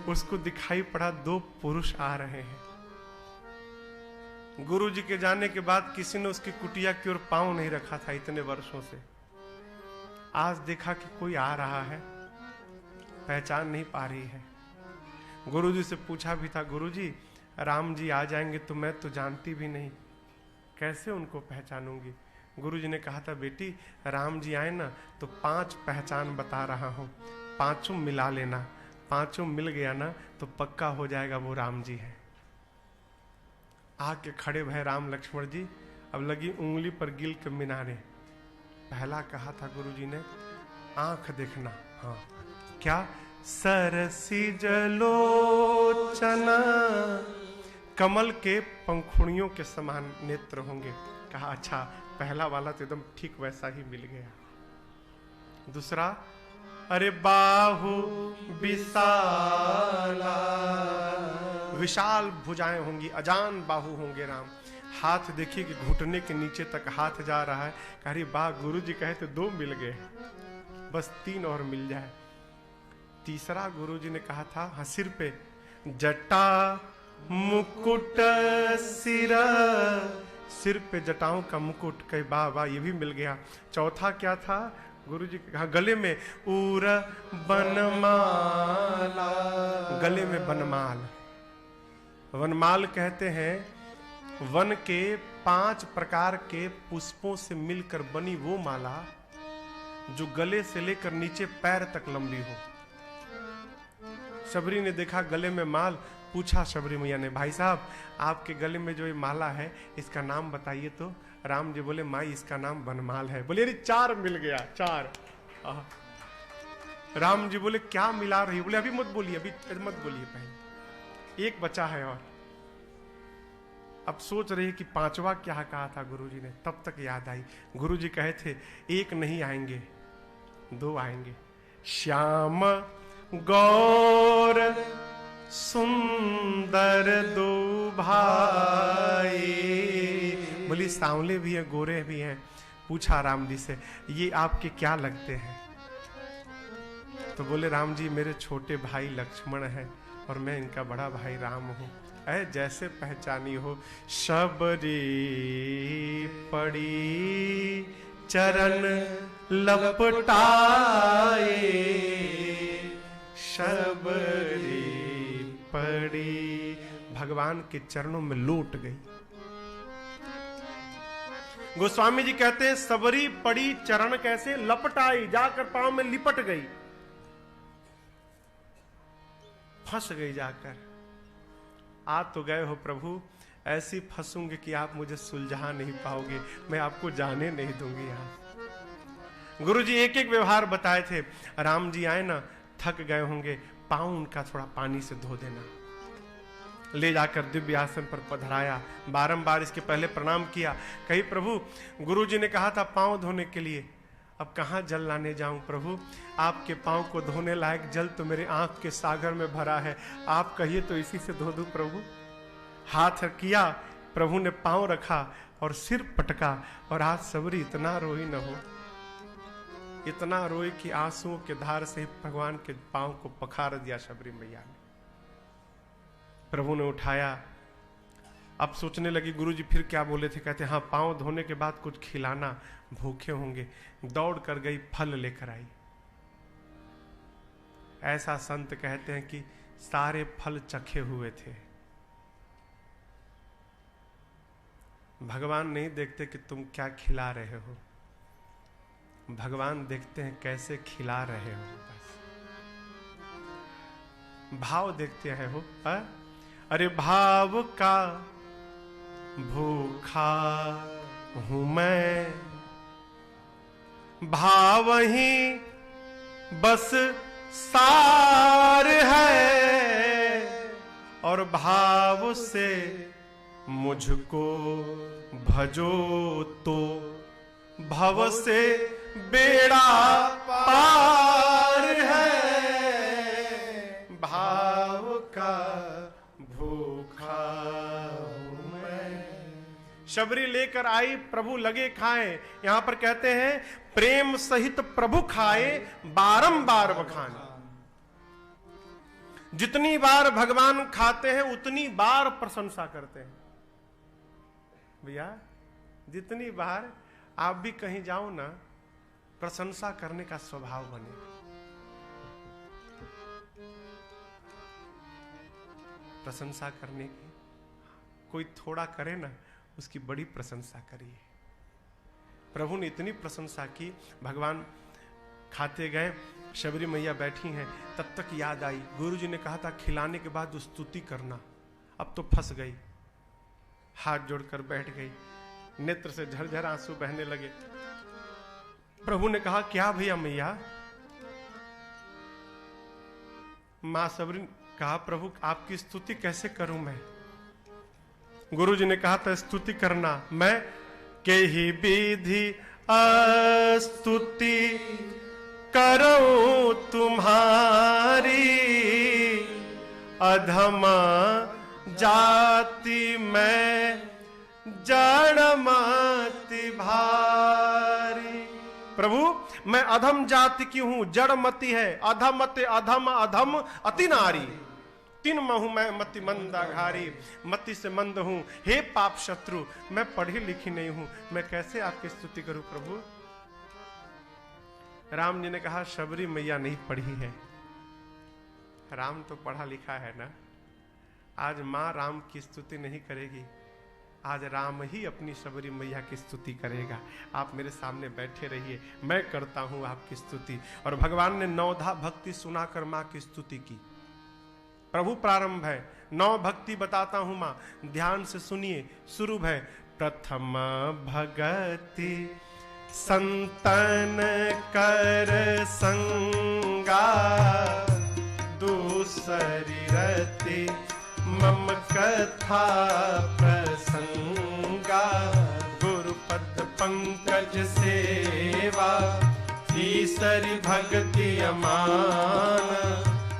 उसको दिखाई पड़ा दो पुरुष आ रहे हैं। गुरुजी के जाने के बाद किसी ने उसकी कुटिया की ओर पांव नहीं रखा था इतने वर्षों से। आज देखा कि कोई आ रहा है, पहचान नहीं पा रही है। गुरुजी से पूछा भी था, गुरुजी राम जी आ जाएंगे तो मैं तो जानती भी नहीं, कैसे उनको पहचानूंगी? गुरुजी ने कहा था, बेटी राम जी आए ना तो 5 पहचान बता रहा हूं, 5 मिला लेना, 5 मिल गया ना तो पक्का हो जाएगा वो राम जी है। आके खड़े भय राम लक्ष्मण जी, अब लगी उंगली पर गिल के मिनारे। पहला कहा था गुरुजी ने, आंख देखना। हाँ, क्या? सरसी जलोचना, कमल के पंखुड़ियों के समान नेत्र होंगे। कहा अच्छा, पहला वाला तो एकदम ठीक वैसा ही मिल गया। दूसरा, अरे बाहु विशाला, विशाल भुजाएं होंगी, अजान बाहु होंगे राम। हाथ देखिए कि घुटने के नीचे तक हाथ जा रहा है। अरे वाह, गुरु जी कहे तो 2 मिल गए, बस 3 और मिल जाए। तीसरा गुरु जी ने कहा था, हाँ, सिर पे जटा मुकुट सिरा, सिर पे जटाओं का मुकुट, कई वाह वाह, ये भी मिल गया। चौथा क्या था? गुरु जी कहा गले में उर बनमाला, गले में बनमाल। वनमाल कहते हैं वन के 5 प्रकार के पुष्पों से मिलकर बनी वो माला जो गले से लेकर नीचे पैर तक लंबी हो। शबरी ने देखा गले में माल, पूछा शबरी मैया ने, भाई साहब आपके गले में जो ये माला है इसका नाम बताइए तो। राम जी बोले माई इसका नाम बनमाल है। बोले अरे 4 मिल गया, 4। राम जी बोले क्या मिला रही? बोले अभी मत बोलिए, अभी मत बोलिए, पहले 1 बचा है और। अब सोच रही कि 5वां क्या कहा था गुरुजी ने, तब तक याद आई गुरुजी कहे थे 1 नहीं आएंगे 2 आएंगे। श्याम गौर सुंदर 2 भाई। बोली सांवले भी हैं गोरे भी हैं। पूछा राम जी से ये आपके क्या लगते हैं? तो बोले राम जी मेरे छोटे भाई लक्ष्मण हैं और मैं इनका बड़ा भाई राम हूं। ऐ जैसे पहचानी हो। शबरी पड़ी चरण लपटाए, शबरी पड़ी, भगवान के चरणों में लौट गई। गोस्वामी जी कहते हैं सबरी पड़ी चरण कैसे? लपटाई, जाकर पांव में लिपट गई, फंस गई जाकर। आ तो गए हो प्रभु, ऐसी फंसूंगी कि आप मुझे सुलझा नहीं पाओगे, मैं आपको जाने नहीं दूंगी यहां। गुरु जी एक एक व्यवहार बताए थे। राम जी आए ना, थक गए होंगे, पांव उनका थोड़ा पानी से धो देना। ले जाकर दिव्य आसन पर पधराया, बारंबार इसके पहले प्रणाम किया। कही प्रभु गुरु जी ने कहा था पांव धोने के लिए, अब कहां जल लाने जाऊं प्रभु? आपके पांव को धोने लायक जल तो मेरे आंख के सागर में भरा है, आप कहिए तो इसी से धो दूं प्रभु। हाथ किया, प्रभु ने पांव रखा और सिर पटका, और आज सबरी इतना रोई न हो, इतना रोई कि आंसुओं के धार से भगवान के पांव को पखार दिया शबरी मैया ने। प्रभु ने उठाया। अब सोचने लगी गुरुजी फिर क्या बोले थे? कहते हाँ पांव धोने के बाद कुछ खिलाना, भूखे होंगे। दौड़ कर गई, फल लेकर आई। ऐसा संत कहते हैं कि सारे फल चखे हुए थे। भगवान नहीं देखते कि तुम क्या खिला रहे हो, भगवान देखते हैं कैसे खिला रहे हो, बस भाव देखते हैं हो। अरे भाव का भूखा हूं मैं, भाव ही बस सार है, और भाव से मुझको भजो तो भव से बेड़ा पार है। भाव का भूखा हूं मैं। शबरी लेकर आई, प्रभु लगे खाएं। यहां पर कहते हैं प्रेम सहित प्रभु खाए, बारंबार बखाने। जितनी बार भगवान खाते हैं उतनी बार प्रशंसा करते हैं। भैया जितनी बार आप भी कहीं जाओ ना, प्रशंसा करने का स्वभाव बने। प्रशंसा करने की, कोई थोड़ा करे ना उसकी बड़ी प्रशंसा करिए। प्रभु ने इतनी प्रशंसा की, भगवान खाते गए, शबरी मैया बैठी हैं। तब तक याद आई गुरुजी ने कहा था खिलाने के बाद स्तुति करना। अब तो फंस गई, हाथ जोड़कर बैठ गई, नेत्र से झरझर आंसू बहने लगे। प्रभु ने कहा क्या भैया मैया? मां सबरी कहा प्रभु आपकी स्तुति कैसे करूं मैं? गुरुजी ने कहा था स्तुति करना। मैं के ही विधि स्तुति करूं तुम्हारी, अधमा जाति मैं जड़मति भारी। प्रभु मैं अधम जाति की हूं, जड़मति है, अधमते अधम अधम अति नारी, तीन महू मैं मति मंदाघारी, मति से मंद हूं। हे पाप शत्रु, मैं पढ़ी लिखी नहीं हूं, मैं कैसे आपकी स्तुति करूं प्रभु? राम जी ने कहा शबरी मैया नहीं पढ़ी है। राम तो पढ़ा लिखा है ना। आज मां राम की स्तुति नहीं करेगी, आज राम ही अपनी शबरी मैया की स्तुति करेगा। आप मेरे सामने बैठे रहिए, मैं करता हूं आपकी स्तुति। और भगवान ने नवधा भक्ति सुनाकर मां की स्तुति की। प्रभु प्रारंभ है, 9 भक्ति बताता हूं मां, ध्यान से सुनिए। शुरू है, प्रथम भगति संतन कर संगा, दूसरी रति मम कथा प्रसंगा, गुरुपद पंकज सेवा, तीसरी भक्ति अमान,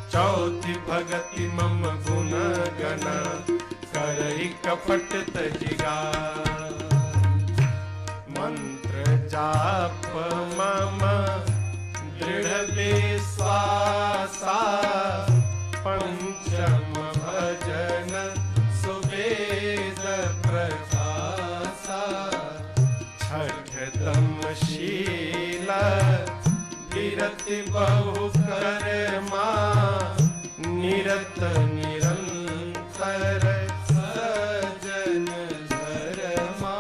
चौथी भगति मम गुण गण, करई कपट तजिगा, मंत्र जाप मम दृढ़ विश्वासा, पंचम भजन सुवेद प्रकाशा, छठतम शील विरति बहु कर्मा, निरत निरंतर सजन धर्मा,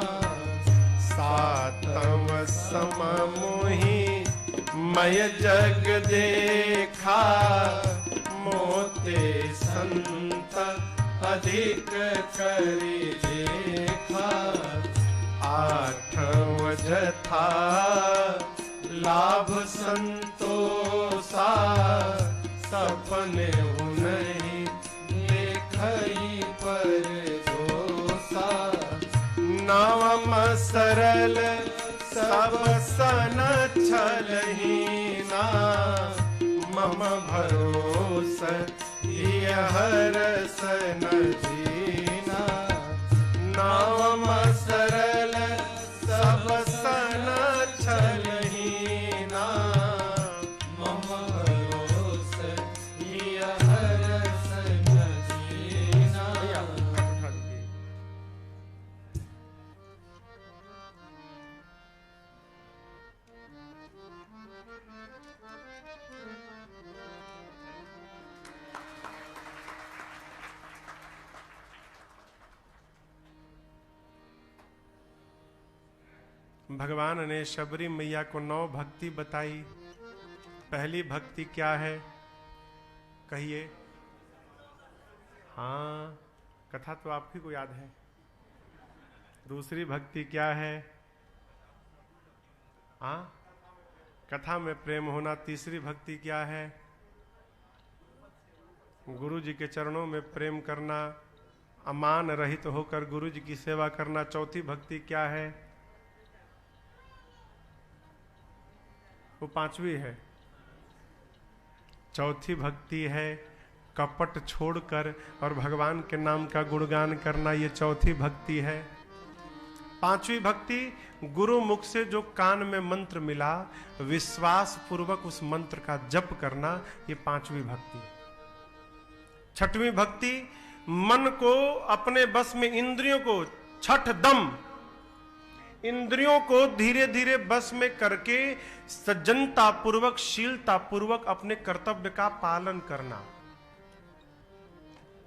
सातम सम मोहि मय जग देखा, मोते संत अधिक करि देखा, आठव जथा लाभ संतोषा, सपने नहीं लेखई पर दोषा, नवम सरल सब सन छलहीना, मम भरोस हर सन जीना, नवम सरल सब सन छलहीना, मम भरोस हर सन जीना। भगवान ने शबरी मैया को 9 भक्ति बताई। पहली भक्ति क्या है कहिए? हाँ, कथा तो आपकी को याद है। दूसरी भक्ति क्या है? हाँ, कथा में प्रेम होना। तीसरी भक्ति क्या है? गुरु जी के चरणों में प्रेम करना, अमान रहित होकर गुरु जी की सेवा करना। चौथी भक्ति क्या है? वो 5वीं है। चौथी भक्ति है कपट छोड़कर और भगवान के नाम का गुणगान करना। ये चौथी भक्ति है। 5वीं भक्ति गुरु मुख से जो कान में मंत्र मिला, विश्वास पूर्वक उस मंत्र का जप करना। ये 5वीं भक्ति। 6वीं भक्ति मन को अपने बस में, इंद्रियों को 6 दम इंद्रियों को धीरे धीरे बस में करके सज्जनता पूर्वक, शीलता पूर्वक अपने कर्तव्य का पालन करना।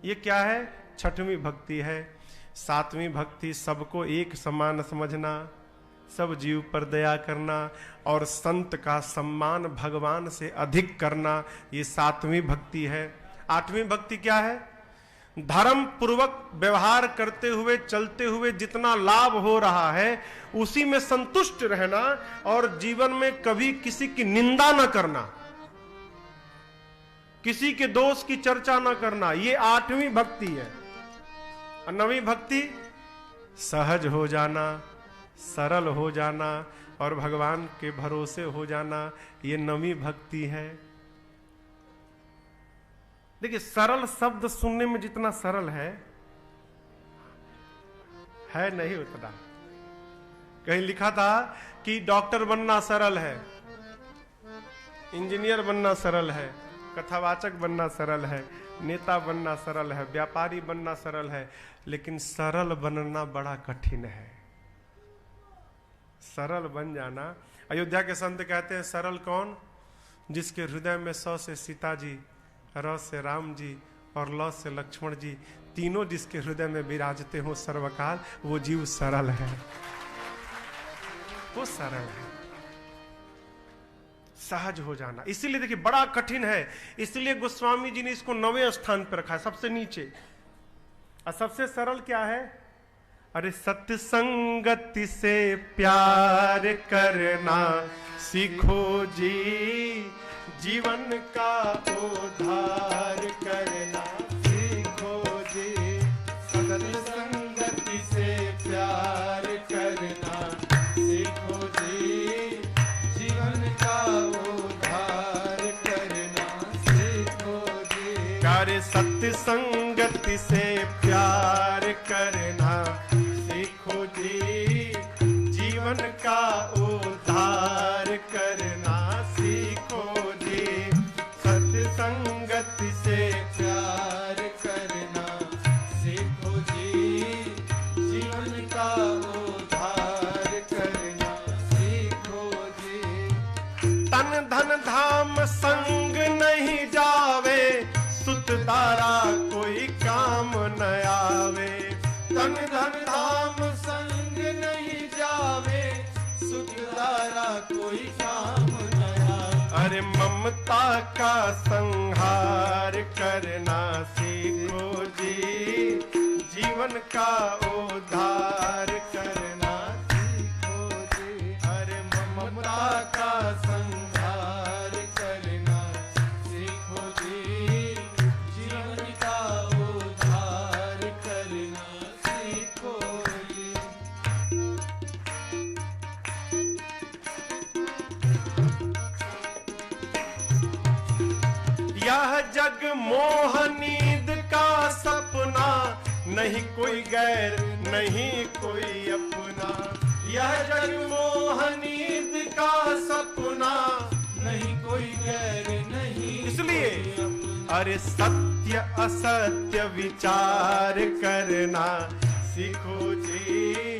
ये क्या है? 6वीं भक्ति है। 7वीं भक्ति सबको एक समान समझना, सब जीव पर दया करना और संत का सम्मान भगवान से अधिक करना। ये 7वीं भक्ति है। 8वीं भक्ति क्या है? धर्म पूर्वक व्यवहार करते हुए, चलते हुए जितना लाभ हो रहा है उसी में संतुष्ट रहना और जीवन में कभी किसी की निंदा न करना, किसी के दोष की चर्चा न करना। ये 8वीं भक्ति है। और 9वीं भक्ति सहज हो जाना, सरल हो जाना और भगवान के भरोसे हो जाना। ये 9वीं भक्ति है। देखिए, सरल शब्द सुनने में जितना सरल है नहीं उतना। कहीं लिखा था कि डॉक्टर बनना सरल है, इंजीनियर बनना सरल है, कथावाचक बनना सरल है, नेता बनना सरल है, व्यापारी बनना सरल है, लेकिन सरल बनना बड़ा कठिन है। सरल बन जाना। अयोध्या के संत कहते हैं सरल कौन? जिसके हृदय में स से सीता जी, र से राम जी और ल से लक्ष्मण जी, तीनों जिसके हृदय में विराजते हो सर्वकाल, वो जीव सरल है, वो सरल है। सहज हो जाना, इसीलिए देखिए बड़ा कठिन है, इसलिए गोस्वामी जी ने इसको 9वें स्थान पर रखा है, सबसे नीचे। और सबसे सरल क्या है? अरे सत्संगति से प्यार करना सीखो जी, जीवन का उद्धार करना सीखो जी। सत्संगति से प्यार करना सीखो जी, जीवन का उद्धार करना सीखो जी। अरे सत्संगति से प्यार करना सीखो जी, जीवन का उद्धार करना सीखो जी। सत्संगति से प्यार करना सीखो जी, जीवन का उद्धार करना सीखो जी। तन धन धाम संग नहीं जावे, सुत दारा कोई काम न आवे। तन धन धाम संग नहीं जावे, सुत दारा कोई काम न आवे। अरे ममता का संहार करना सीखो जी, जीवन का उद्धार करना सीखो जी। अरे ममता का संहार करना सीखो जी, जीवन का उद्धार करना सीखो जी। यह जग मोह नींद का सपना, नहीं कोई गैर नहीं कोई अपना। यह जग मोह नींद का सपना, नहीं कोई गैर नहीं। इसलिए अरे सत्य असत्य विचार करना सीखो जी,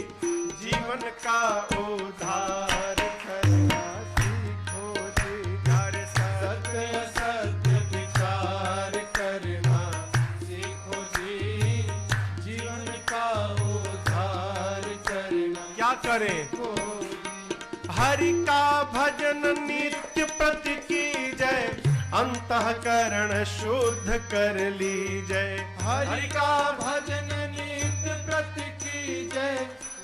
जीवन का उद्धार करना सीखो जी। अरे सत्य असत्य विचार करना सीखो जी, जीवन का उद्धार करना। क्या करें? हरि का भजन नित्य प्रति कीजय, अंतःकरण शुद्ध कर लीजय। हरि का भजन नित्य प्रति कीजय,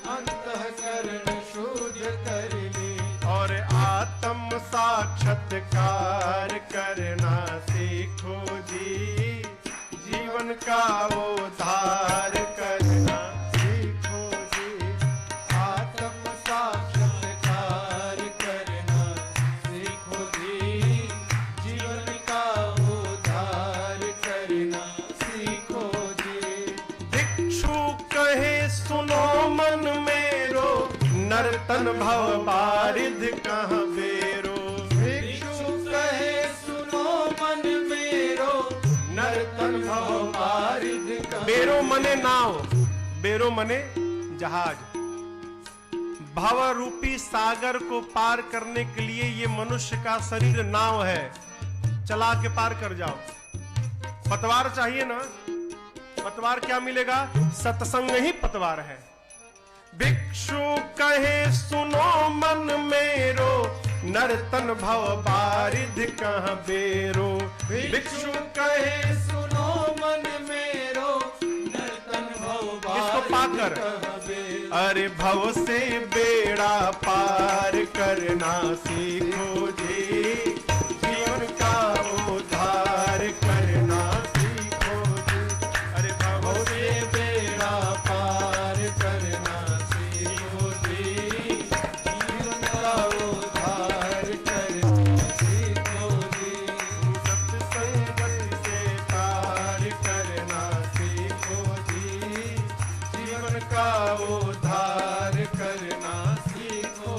अंतःकरण शुद्ध कर ली। और आत्म साक्षात्कार करना सीखो जी, जीवन का उद्धार करना सीखो जी। आत्म साक्षात्कार करना सीखो जी, जीवन का उद्धार करना सीखो जी। भिक्षु कहे सुनो मन मेरो, नर्तन भव बारिध कहाँ बेरो। भिक्षु कहे सुनो मन मेरो, नर्तन भव बारिध कहाँ। बेरो मने नाव, बेरो मने जहाज। भव रूपी सागर को पार करने के लिए ये मनुष्य का शरीर नाव है, चला के पार कर जाओ। पतवार चाहिए ना, पतवार क्या मिलेगा? सत्संग ही पतवार है। भिक्षु कहे सुनो मन मेरो, नर्तन भव बारिध कहाँ बेरो। भिक्षु कहे सुनो मन मेरो, नर्तन भव बारिध पाकर अरे भव से बेड़ा पार करना सीखो जी, जीवन का उद्धार करना सीखो जी। अरे भव से बेड़ा पार करना सीखो जी, जीवन का उद्धार करना सीखो जी। सत्संगति से पार करना सीखो जी, जीवन का उद्धार करना सीखो।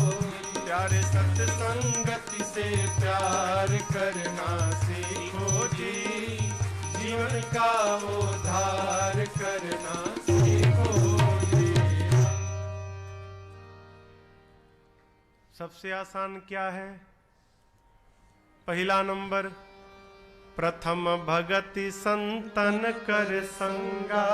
प्यारे सत्संगति से प्यार करना सीखो जी, जीवन का उद्धार करना सीखो जी। सबसे आसान क्या है? पहला नंबर, प्रथम भगति संतन कर संगा।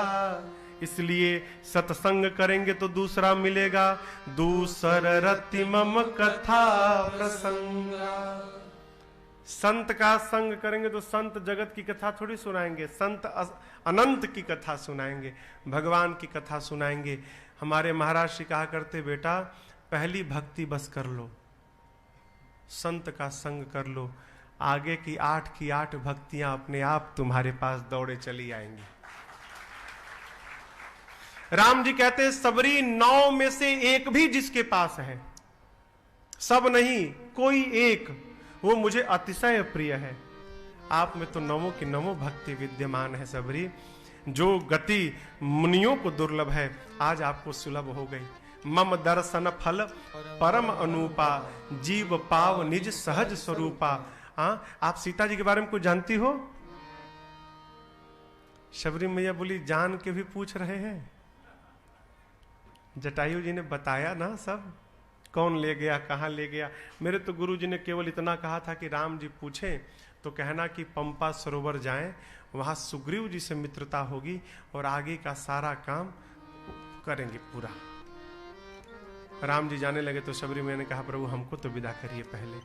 इसलिए सत्संग करेंगे तो दूसरा मिलेगा, दूसर रति मम कथा प्रसंगा। संत का संग करेंगे तो संत जगत की कथा थोड़ी सुनाएंगे, संत अनंत की कथा सुनाएंगे, भगवान की कथा सुनाएंगे। हमारे महाराज जी कहा करते, बेटा पहली भक्ति बस कर लो, संत का संग कर लो, आगे की 8 भक्तियां अपने आप तुम्हारे पास दौड़े चली आएंगी। राम जी कहते हैं, सबरी 9 में से एक भी जिसके पास है, सब नहीं कोई एक, वो मुझे अतिशय प्रिय है। आप में तो 9 की 9 भक्ति विद्यमान है सबरी। जो गति मुनियों को दुर्लभ है, आज आपको सुलभ हो गई। मम दर्शन फल परम अनूपा, जीव पाव निज सहज स्वरूपा। आप सीता जी के बारे में कुछ जानती हो? शबरी मैया बोली, जान के भी पूछ रहे हैं? जटायु जी ने बताया ना सब, कौन ले गया, कहां ले गया। मेरे तो गुरु जी ने केवल इतना कहा था कि राम जी पूछे तो कहना कि पंपा सरोवर जाएं, वहां सुग्रीव जी से मित्रता होगी और आगे का सारा काम करेंगे पूरा। राम जी जाने लगे तो शबरी मैया ने कहा, प्रभु हमको तो विदा करिए पहले।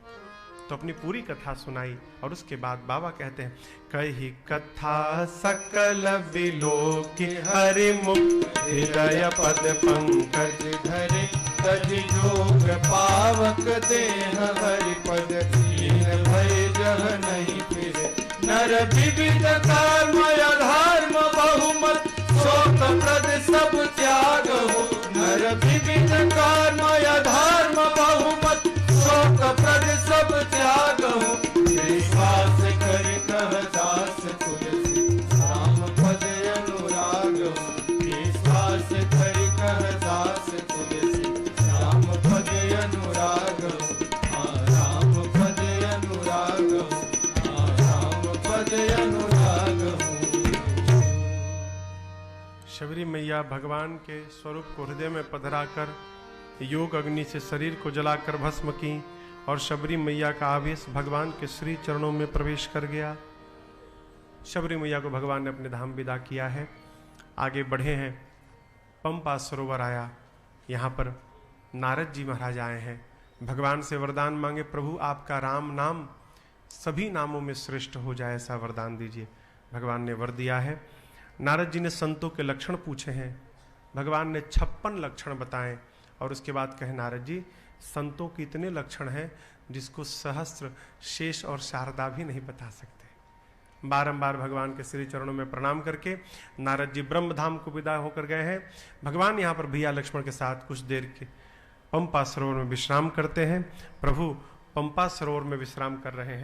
तो अपनी पूरी कथा सुनाई और उसके बाद बाबा कहते हैं, कही कथा सकल विलोकी हरि मुख हृदय पद पंकज धरे, तजि जोग पावक देह हरि पद दीन भय जह नहीं फिरे। नर विविध कर्म अधर्म बहुमत, शोक प्रद सब त्याग हो। नर विविध कर्म अधर्म बहुमत, शोक प्रद सब त्याग हो। विश्वास कर कह दास तुलसी, राम पद अनुराग हो। विश्वास कर कह दास तुलसी, राम पद अनुराग हो। राम पद अनुराग हो, राम पद अनुराग हो। शबरी मैया भगवान के स्वरूप को हृदय में पधरा कर योग अग्नि से शरीर को जलाकर भस्म की और शबरी मैया का आवेश भगवान के श्री चरणों में प्रवेश कर गया। शबरी मैया को भगवान ने अपने धाम विदा किया है। आगे बढ़े हैं, पंपा सरोवर आया। यहाँ पर नारद जी महाराज आए हैं, भगवान से वरदान मांगे, प्रभु आपका राम नाम सभी नामों में श्रेष्ठ हो जाए, ऐसा वरदान दीजिए। भगवान ने वर दिया है। नारद जी ने संतों के लक्षण पूछे हैं, भगवान ने 56 लक्षण बताए और उसके बाद कहे, नारद जी संतों के इतने लक्षण हैं जिसको सहस्त्र, शेष और शारदा भी नहीं बता सकते। बारंबार भगवान के श्री चरणों में प्रणाम करके नारद जी ब्रह्मधाम को विदा होकर गए हैं। भगवान यहाँ पर भैया लक्ष्मण के साथ कुछ देर के पंपा सरोवर में विश्राम करते हैं। प्रभु पंपा सरोवर में विश्राम कर रहे हैं।